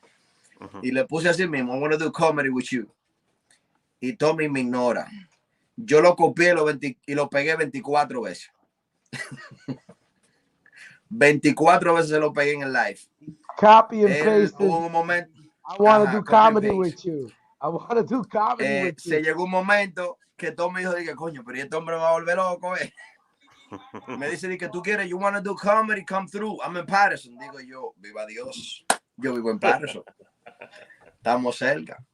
Uh-huh. Y le puse así mismo, I wanna do comedy with you. Y Tommy me ignora. Yo lo copié y lo pegué 24 veces. 24 veces se lo pegué en el live. Copy and paste. Hubo un momento. I want to do copy and comedy paste. with you. I want to do comedy with Se you. llegó un momento que Tommy dijo, dije, coño, pero este hombre va a volver loco, Me dice, que tú quieres, you want to do comedy, come through. I'm in Patterson. Digo yo, viva Dios. Yo vivo en Patterson. Estamos cerca.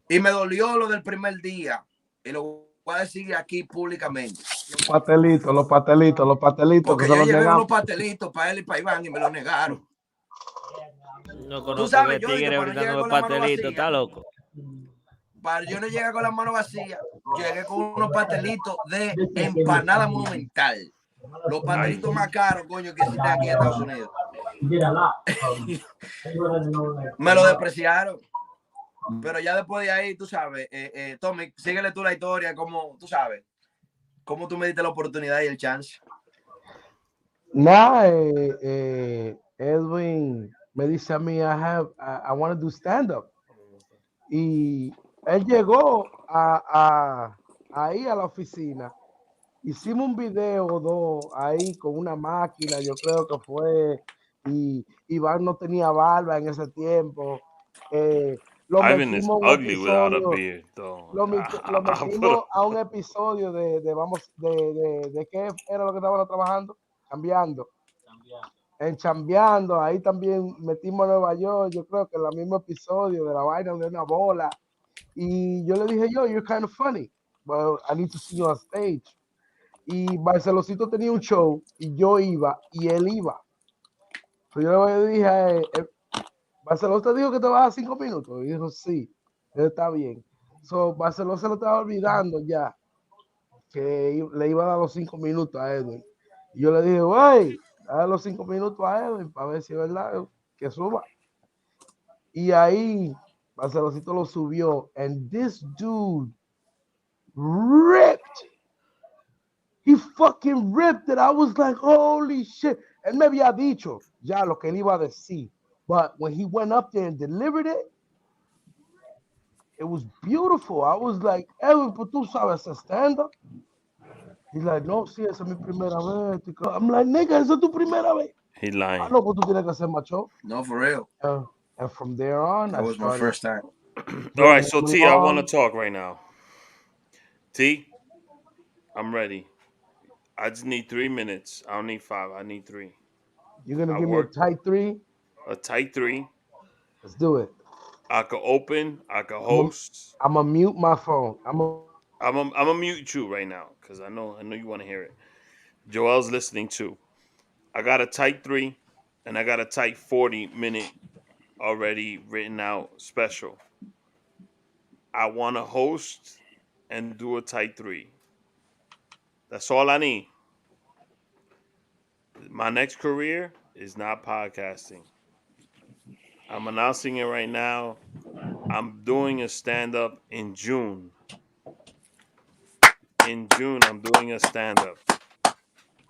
Y me dolió lo del primer día. Y lo voy a decir aquí públicamente. Los patelitos. Porque Que se yo los llevé negamos. unos pastelitos para él y para Iván y me lo negaron. No conozco sabes, que yo digo, tigre para no llegar brincándome con la mano pastelito, vacía. está loco. Para yo no llegué con las manos vacías, llegué con unos pastelitos de empanada monumental. Los pastelitos más caros, coño, que existen aquí en Estados Unidos. Me lo despreciaron. Pero ya después de ahí, tú sabes, Tommy, síguele tú la historia, como tú sabes, cómo tú me diste la oportunidad y el chance. Nah, Edwin me dice a mí, I want to do stand up. Y él llegó ahí a la oficina. Hicimos un video o dos ahí con una máquina, yo creo que fue, y Iván no tenía barba en ese tiempo. Lo Ivan is metimos a un ugly without a episodio, beard, though. lo metimos a un episodio de qué era lo que estaban trabajando, cambiando. En Chambeando, ahí también metimos a Nueva York, yo creo que en el mismo episodio de la vaina de una bola. Y yo le dije, yo, you're kind of funny. Well, I need to see you on stage. Y Barcelocito tenía un show y yo iba y él iba. Pues yo le dije a él, Barceló te dijo que te vas a 5 minutos. Y dijo, sí, está bien. So, Barceló se lo estaba olvidando ya, que le iba a dar los 5 minutos a Edwin. Y yo le dije, güey, dale los 5 minutos a Edwin para ver si es verdad que suba. Y ahí Barcelocito lo subió. And this dude ripped. He fucking ripped it. I was like, holy shit. Él me había dicho ya lo que él iba a decir. But when he went up there and delivered it it was beautiful. I was like, Edwin, but tú sabes hacer stand-up. He's like, no, sí, esa es mi primera vez. I'm like, nigga, esa es tu primera vez. He lying. Ah, no, pues tú tienes que hacer más show. No, for real. And from there on, That was my first time. All right, so T, I want to talk right now. T, I'm ready. I just need 3 minutes. I don't need 5. I need 3. You're gonna give me a tight 3? A tight 3. Let's do it. I could open. I could host. I'm gonna mute my phone. I'm gonna mute you right now because I know you want to hear it. Joel's listening too. I got a tight 3, and I got a tight 40-minute already written out special. I want to host and do a tight 3. That's all I need. My next career is not podcasting. I'm announcing it right now. I'm doing a stand-up in June. In June, I'm doing a stand-up.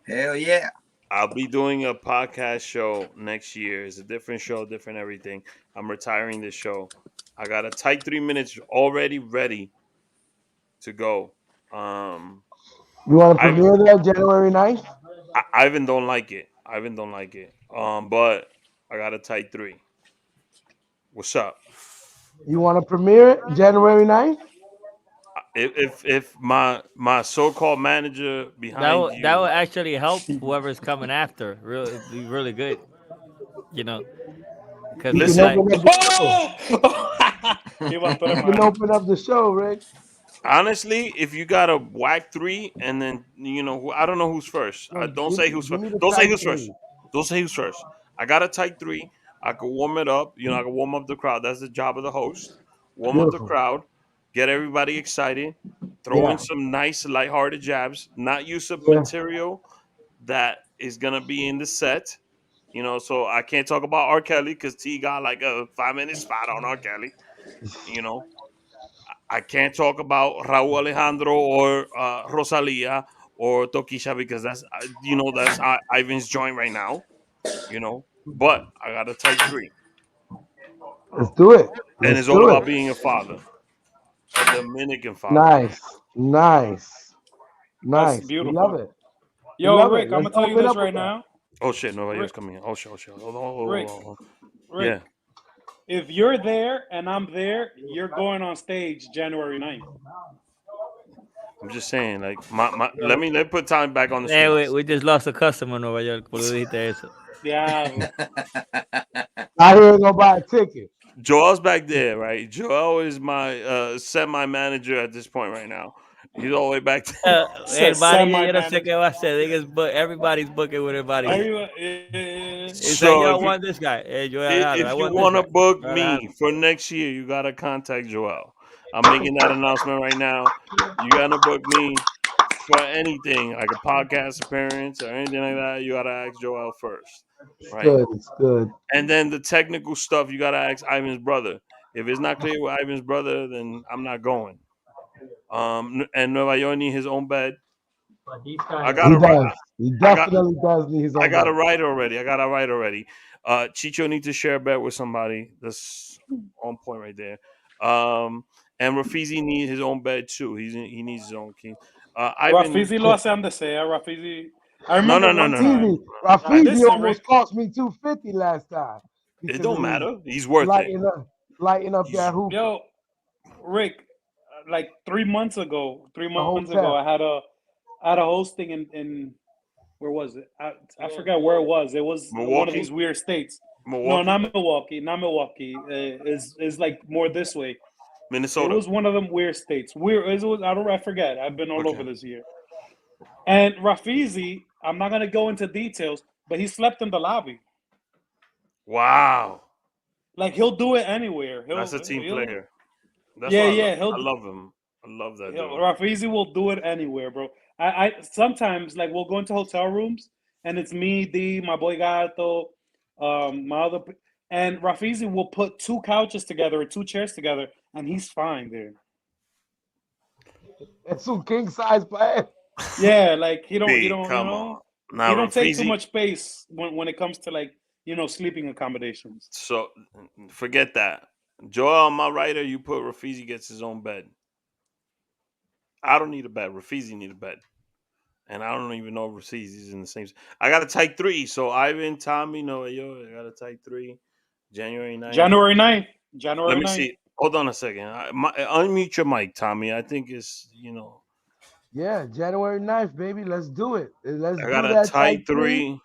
Hell yeah. I'll be doing a podcast show next year. It's a different show, different everything. I'm retiring this show. I got a tight 3 minutes already ready to go. You want to premiere that January 9th? Ivan don't like it. But I got a tight 3. What's up? You want to premiere it January 9th? If my so-called manager behind that would actually help whoever's coming after. Really, it'd be really good. You know, because you can open up the show, Rick. Honestly, if you got a whack 3, and then I don't know who's first. Don't say who's first. Don't say who's first. Don't say who's first. I got a tight 3. I could warm it up. I could warm up the crowd. That's the job of the host. Warm up the crowd. Get everybody excited. Throw in some nice, lighthearted jabs. Not use of material that is gonna be in the set. So I can't talk about R. Kelly because T got like a 5-minute spot on R. Kelly. I can't talk about Raúl Alejandro or Rosalia or Tokisha because that's Ivan's joint right now. But I got a tight 3. Let's do it. And it's all about being a father. A Dominican father. Nice. That's beautiful. We love it. Yo, Rick, I'm gonna tell you this right now. Oh shit, Nueva Yol's coming in. Oh shit. Rick, yeah. If you're there and I'm there, you're going on stage January 9th. I'm just saying, like, let me put time back on the screen. Hey, we just lost a customer in Nueva York. Yeah. I hear go buy a ticket. Joel's back there, right? Joel is my semi-manager at this point right now. He's all the way back there. Everybody's booking with everybody. So like, y'all want this guy. If you want to book me for next year, you got to contact Joel. I'm making that announcement right now. You got to book me for anything, like a podcast appearance or anything like that. You got to ask Joel first. Right? It's good. And then the technical stuff, you got to ask Ivan's brother. If it's not clear with Ivan's brother, then I'm not going. And Nueva York need his own bed. He definitely does need his own bed. I got a ride already. Chicho needs to share a bed with somebody. That's on point right there. And Rafizi needs his own bed too. He needs his own king. Rafizi lo hace donde sea. Rafizi. I remember no. Rafizi almost cost me $250 last time. It don't matter. He's worth it. Lighting up that hoop. Yo, Rick, like 3 months ago, I had a hosting in where was it? I forgot where it was. It was Milwaukee? One of these weird states. Milwaukee? No, not Milwaukee. Is like more this way. Minnesota. It was one of them weird states. I forget. I've been all over this year. And Rafizi, I'm not gonna go into details, but he slept in the lobby. Wow. Like he'll do it anywhere. That's a team player. Yeah. I love him. I love that dude. Rafizi will do it anywhere, bro. I sometimes like we'll go into hotel rooms and it's me, D, my boy Gato, my other, and Rafizi will put 2 couches together or 2 chairs together, and he's fine there. It's a king size bed. Yeah, like he don't take too much space when it comes to like sleeping accommodations. So forget that. Joel, on my writer, you put Rafizi gets his own bed. I don't need a bed. Rafizi need a bed. And I don't even know if Rafizi's in the same. I got a type 3. So Ivan, Tommy, Nueva Yol, I got a type 3. January 9th. January 9th. Let January me 9th. see. Hold on a second. Unmute your mic, Tommy. I think it's, Yeah, January 9th, baby. Let's do it. Let's I do got a that type 3.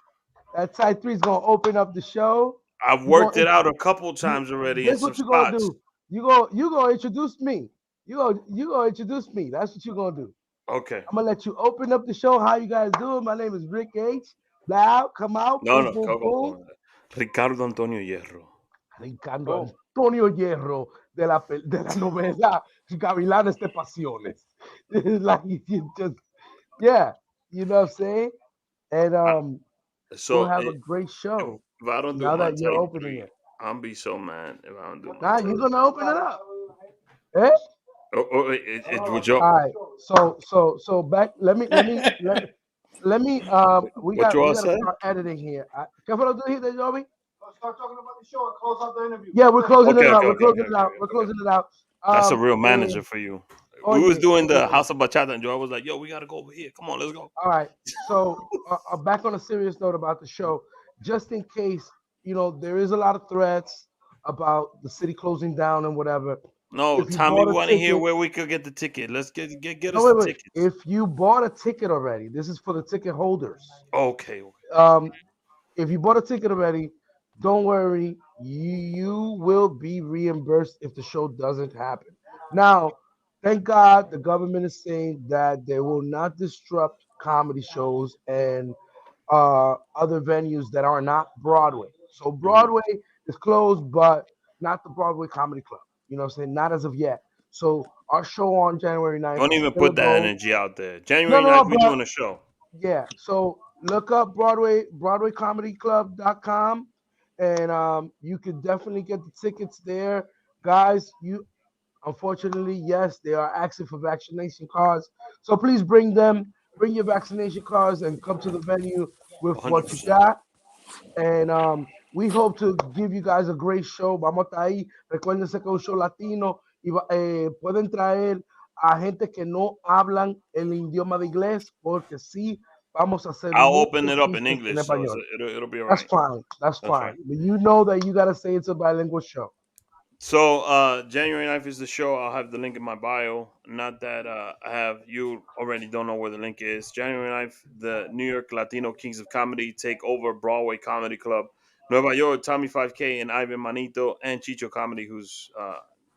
That type 3 is gonna open up the show. I've worked it out a couple times already in This some what you gonna spots. do. You gonna introduce me. You gonna introduce me. That's what you're gonna do. Okay. I'm gonna let you open up the show. How you guys doing? My name is Rick H. Now, come out. No, Boom, boom, boom. Ricardo Antonio Hierro. Ricardo Antonio Hierro de la novela Gavilanes de Pasiones. Like you just, yeah, you know what I'm saying? And So we'll have a great show. If I don't do Now my that you're type opening 3, it. I'm be so mad if I don't do my Nah, type. you're gonna open it up. Eh? Would you? All right. So back. Let me. We What you all gotta say? start editing here. ¿Qué fue lo que dijiste, Joby? Start talking about the show and close out the interview. Yeah, we're closing it out. We're closing it out. We're closing it out. That's a real manager for you. We was doing the House of Bachata, and Joe was like, "Yo, we gotta go over here. Come on, let's go." All right. So back on a serious note about the show, just in case there is a lot of threats about the city closing down and whatever. No, Tommy, we want to hear where we could get the ticket. Let's get us the tickets. If you bought a ticket already, this is for the ticket holders. Okay. If you bought a ticket already, don't worry. You will be reimbursed if the show doesn't happen. Now, thank God the government is saying that they will not disrupt comedy shows and other venues that are not Broadway. So Broadway is closed, but not the Broadway Comedy Club. You know what I'm saying? Not as of yet. So our show on January 9th. Don't even put that energy out there. January 9th, we're doing a show. Yeah. So look up BroadwayComedyClub.com, and you can definitely get the tickets there, guys. Unfortunately, yes, they are asking for vaccination cards. So please bring them. Bring your vaccination cards and come to the venue with 100%. What you got. And we hope to give you guys a great show. Vamos a estar ahí. Recuérdense que es un show latino y pueden traer a gente que no hablan el idioma de inglés porque sí vamos a hacer. I'll open it up in English, so it'll be all right. That's fine. That's fine. But you know that you gotta say it's a bilingual show. So January 9th is the show. I'll have the link in my bio. Not that you already don't know where the link is. January 9th, the New York Latino Kings of Comedy take over Broadway Comedy Club. Nueva York, Tommy 5K and Ivanmanito and Chicho Comedy, who's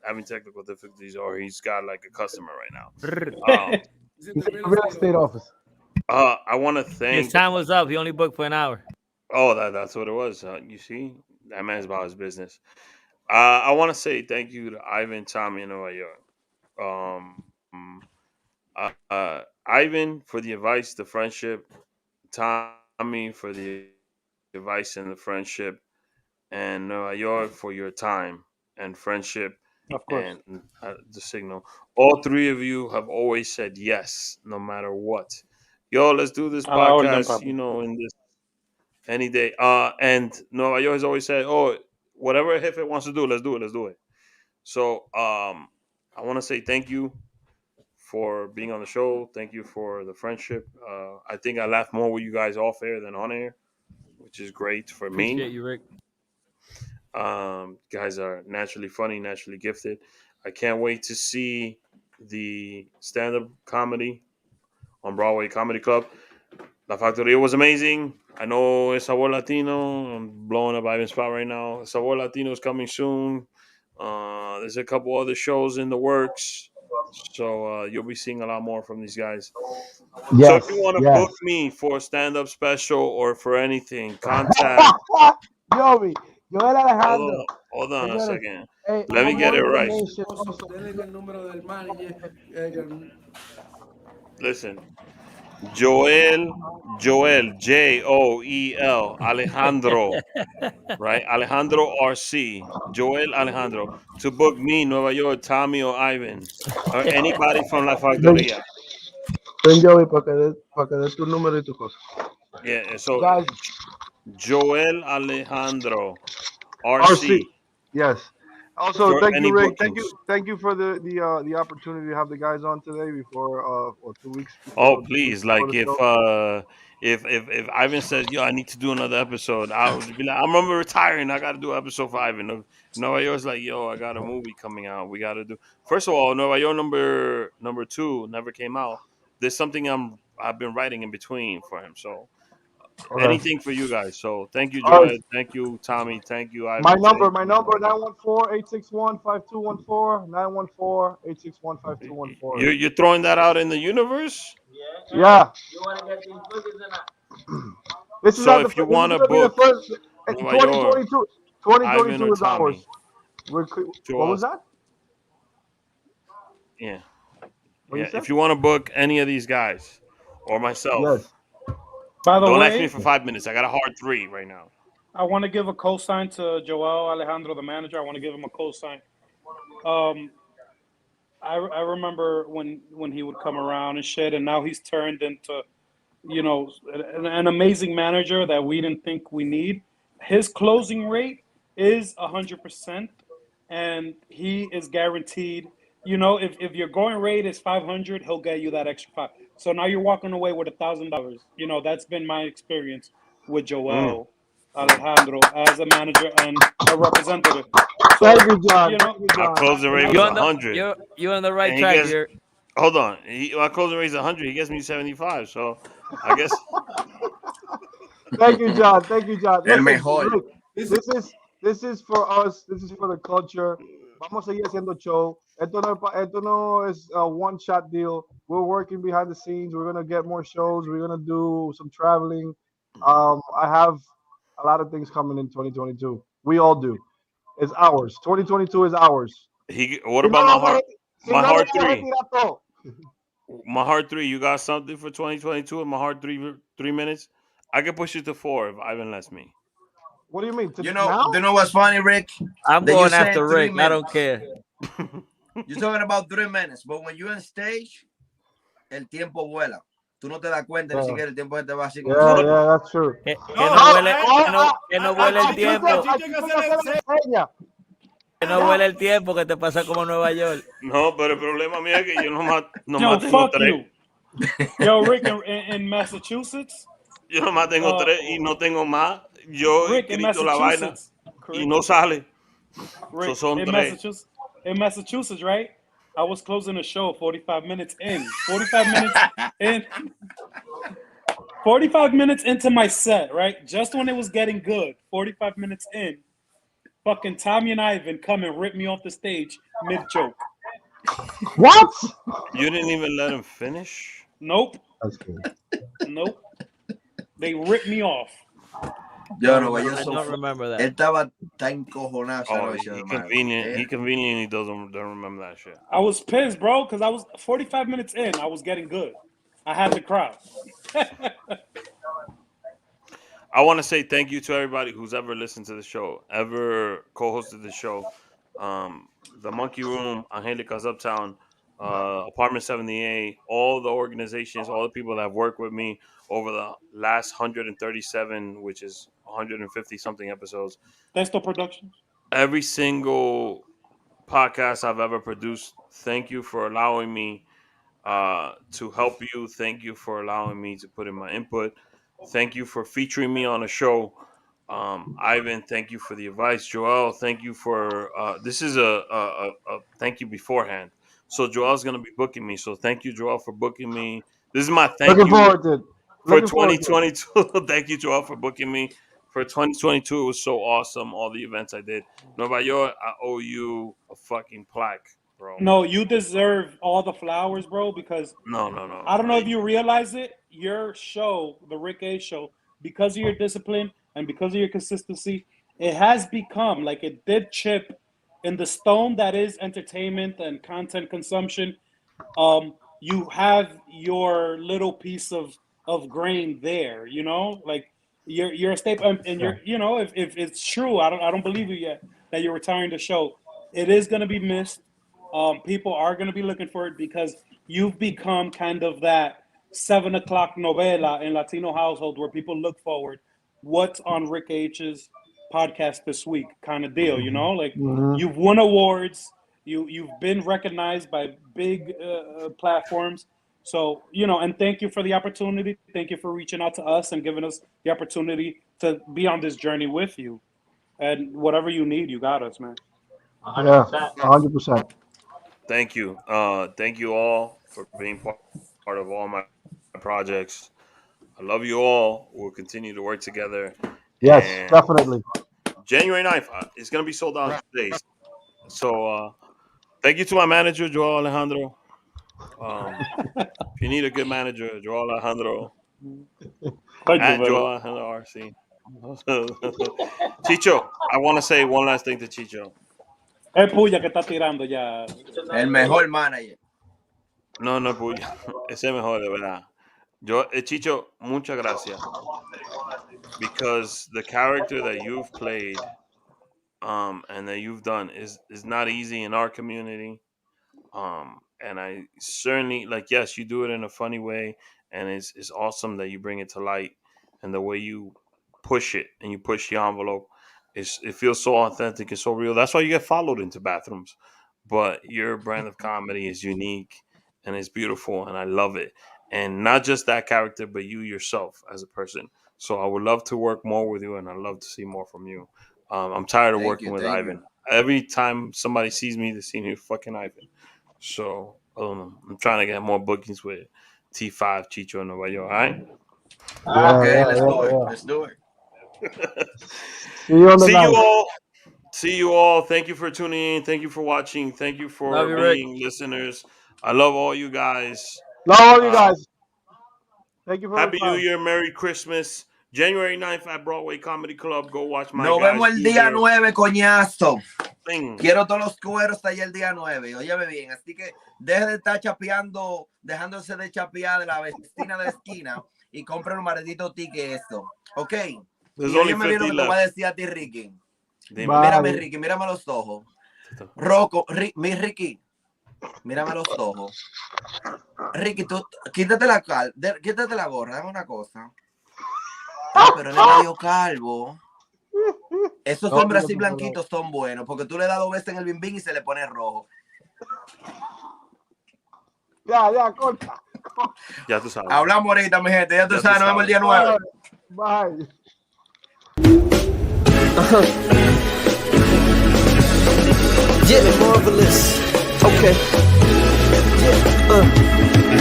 having technical difficulties, or he's got like a customer right now. Real estate office. I want to thank. His time was up. He only booked for an hour. Oh, that's what it was. You see, that man's about his business. I want to say thank you to Ivan, Tommy, and Nueva York. Ivan for the advice, the friendship. Tommy for the advice and the friendship, and Nueva York for your time and friendship. Of course. And the signal. All three of you have always said yes, no matter what. Yo, let's do this podcast. In this any day. And Nueva York has always said, "Oh, whatever Jefe wants to do, let's do it. Let's do it." So, I want to say thank you for being on the show. Thank you for the friendship. I think I laugh more with you guys off air than on air, which is great for me. Appreciate you, Rick. Guys are naturally funny, naturally gifted. I can't wait to see the stand-up comedy on Broadway Comedy Club. La Factoria was amazing. I know it's Sabor Latino. I'm blowing up Ivan's spot right now. Sabor Latino is coming soon. There's a couple other shows in the works. So you'll be seeing a lot more from these guys. Yes, so if you want to book me for a stand-up special or for anything, contact Joel Alejandro. Hold on a second. Hey, let me get it right. Listen. Joel, Joel, Alejandro, right? Alejandro RC, Joel Alejandro, to book me, Nueva York, Tommy or Ivan, or anybody from La Factoria. Ven, Joey, para que dé tu número y tu cosa. Yeah, so Joel Alejandro, RC. Yes. Also, for thank any you, Rick. bookings. Thank you for the opportunity to have the guys on today before or 2 weeks Oh, before please! before Like the show. if Ivan says, "Yo, I need to do another episode," I'll be like, "I remember retiring. I got to do episode 5." And if Nueva York's like, "Yo, I got a movie coming out. We got to do." First of all, Nueva York number 2 never came out. There's something I've been writing in between for him. So Okay. anything for you guys. So thank you, All right. Joy. Thank you, Tommy. Thank you, My Ivan. number, Thank my you. number, 914-861-5214, 914-861-5214. You're throwing that out in the universe. Yeah. This is So not the if you first, this is want to gonna be the book first Nueva York, 2022. Ivan 2022 or is ours. Tommy, What Joel. was that? Yeah. What you Yeah, said? if you want to book any of these guys or myself, Yes. By the don't ask me way, for 5 minutes. I got a hard 3 right now. I want to give a cosign to Joel Alejandro, the manager. I want to give him a cosign. I remember when he would come around and shit, and now he's turned into, you know, an amazing manager that we didn't think we need. His closing rate is 100%, and he is guaranteed. You know, if your going rate is 500, he'll get you that extra 5. So now you're walking away with $1,000. You know, that's been my experience with Mm. Joel Alejandro as a manager and a representative. So, Thank you, John. you know, Thank you, My John. closing rate was You're on the 100, you're on the right and he track gets. here. Hold on, my closing rate is 100. He gets me 75. So I guess Thank you, John. Thank you, John. El Listen, mejor. Rick, this is for us. This is for the culture. Vamos a seguir haciendo show. Esto no es a one-shot deal. We're working behind the scenes. We're gonna get more shows. We're gonna do some traveling. I have a lot of things coming in 2022. We all do. It's ours. 2022 is ours. What Si no about lo my vamos heart? a- si My no lo heart vamos a 3. retirar todo. My heart 3. You got something for 2022? And my heart 3 minutes. I can push it to 4 if Ivan lets me. What do you mean? You Now? know what's funny, Rick? I'm That you going said after 3 Rick. I don't minutes. care. You're talking about 3 minutes, but when you're on stage, el tiempo vuela. Tú no te das cuenta ni siquiera el tiempo se te va así como Yeah, that's true. Que No, no huele, Oh, que no huele el tiempo. Aquí se le enseña. Que no huele el tiempo que te pasa como Nueva York. No, pero el problema mío es que yo nomás yo, tengo fuck 3. you. Yo, Rick, in Massachusetts, Yo nomás tengo 3 y no tengo más. Yo he Rick, in escrito la vaina Massachusetts, y no sale. Rick, son in 3. Massachusetts, right? I was closing a show 45 minutes in. 45 minutes in. 45 minutes into my set, right? Just when it was getting good. 45 minutes in. Fucking Tommy and Ivan come and rip me off the stage mid-joke. What? You didn't even let him finish? Nope. That's good. Nope. They ripped me off. Yo no, yo I don't remember that. Él estaba tan encojonado esa Oh, noche, he hermano. convenient. He conveniently don't remember that shit. I was pissed, bro, because I was 45 minutes in. I was getting good. I had the crowd. I want to say thank you to everybody who's ever listened to the show, ever co-hosted the show. The Monkey Room, Angelica's Uptown, Apartment 78, all the organizations, all the people that have worked with me over the last 137, which is 150 something episodes. Testo Productions. Every single podcast I've ever produced, thank you for allowing me to help you. Thank you for allowing me to put in my input. Thank you for featuring me on a show. Ivan, thank you for the advice. Joel, thank you for this is a thank you beforehand. So Joel's gonna be booking me. So thank you, Joel, for booking me. This is my thank Looking you forward to it. for Looking forward to it. 2022. Thank you, Joel, for booking me. For 2022, it was so awesome. All the events I did. Nueva York, I owe you a fucking plaque, bro. No, you deserve all the flowers, bro, because No. I don't know if you realize it. Your show, the Rick A show, because of your discipline and because of your consistency, it has become like it did chip in the stone that is entertainment and content consumption. You have your little piece of grain there, you know, like you're a staple, and you're, you know, if it's true, I don't believe you yet that you're retiring the show. It is going to be missed. People are going to be looking for it because you've become kind of that 7 o'clock novela in Latino household where people look forward. What's on Rick H's podcast this week kind of deal, you know? Like you've won awards, you've been recognized by big platforms. So, you know, and thank you for the opportunity. Thank you for reaching out to us and giving us the opportunity to be on this journey with you. And whatever you need, you got us, man. Yeah, 100%. Thank you. Thank you all for being part of all my projects. I love you all. We'll continue to work together. Yes, And definitely. January 9th, it's going to be sold out today. So thank you to my manager, Joel Alejandro. If you need a good manager, Joel Alejandro. At Joel Alejandro RC. Chicho, I want to say one last thing to Chicho. Es Puya que está tirando ya. El mejor manager. No, Puya. Ese es mejor, de verdad. Chicho, muchas gracias. Because the character that you've played and that you've done is not easy in our community. And I certainly, like, yes, you do it in a funny way, and it's awesome that you bring it to light, and the way you push it and you push the envelope, it feels so authentic and so real. That's why you get followed into bathrooms. But your brand of comedy is unique and it's beautiful, and I love it. And not just that character, but you yourself as a person. So I would love to work more with you, and I'd love to see more from you. I'm tired of working with Ivan. Every time somebody sees me, they see me fucking Ivan. So I'm trying to get more bookings with T5, Chicho, and Nueva Yol. All right? Okay, let's do it. Let's do it. See you all. Thank you for tuning in. Thank you for watching. Thank you for being listeners. I love all you guys. Love all you guys. Thank you for Happy New Year. Merry Christmas. January 9th at Broadway Comedy Club. Go watch my Nos guys. vemos el día 9, coñazo. Thing. Quiero todos los cueros allá el día 9. Óyeme bien. Así que deje de estar chapeando, dejándose de chapear de la vecina de la esquina y compre un maldito ticket eso. ¿Ok? There's Y only óyeme bien lo que 50 te voy a left. decir a ti, Ricky. Dime. Mírame, Ricky. Mírame los ojos. Mi Ricky. Mírame los ojos. Ricky, tú quítate la gorra, dame una cosa. Pero él es medio calvo. Esos hombres así blanquitos son buenos, porque tú le das 2 veces en el bimbín y se le pone rojo. Ya, corta. Ya tú sabes. Hablamos ahorita, mi gente. Ya tú sabes, nos vemos el día 9. Bye. Yeah, marvelous. Okay.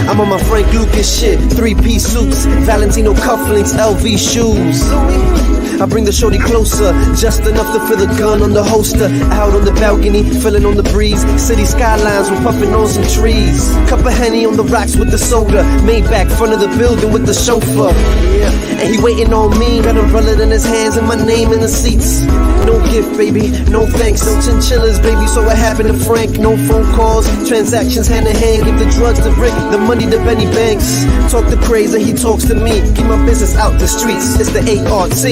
I'm on my Frank Lucas shit. 3-piece suits, Valentino cufflinks, LV shoes. I bring the shorty closer, just enough to feel the gun on the holster. Out on the balcony, feeling on the breeze. City skylines, we're puffing on some trees. Cup of Henny on the rocks with the soda. Maybach, front of the building with the chauffeur. And he waiting on me, got umbrella in his hands and my name in the seats. No gift, baby, no thanks, no chinchillas, baby. So what happened to Frank? No phone calls, transactions hand in hand. Give the drugs to Rick, the money to Benny Banks. Talk to Craze and he talks to me. Keep my business out the streets. It's the ART.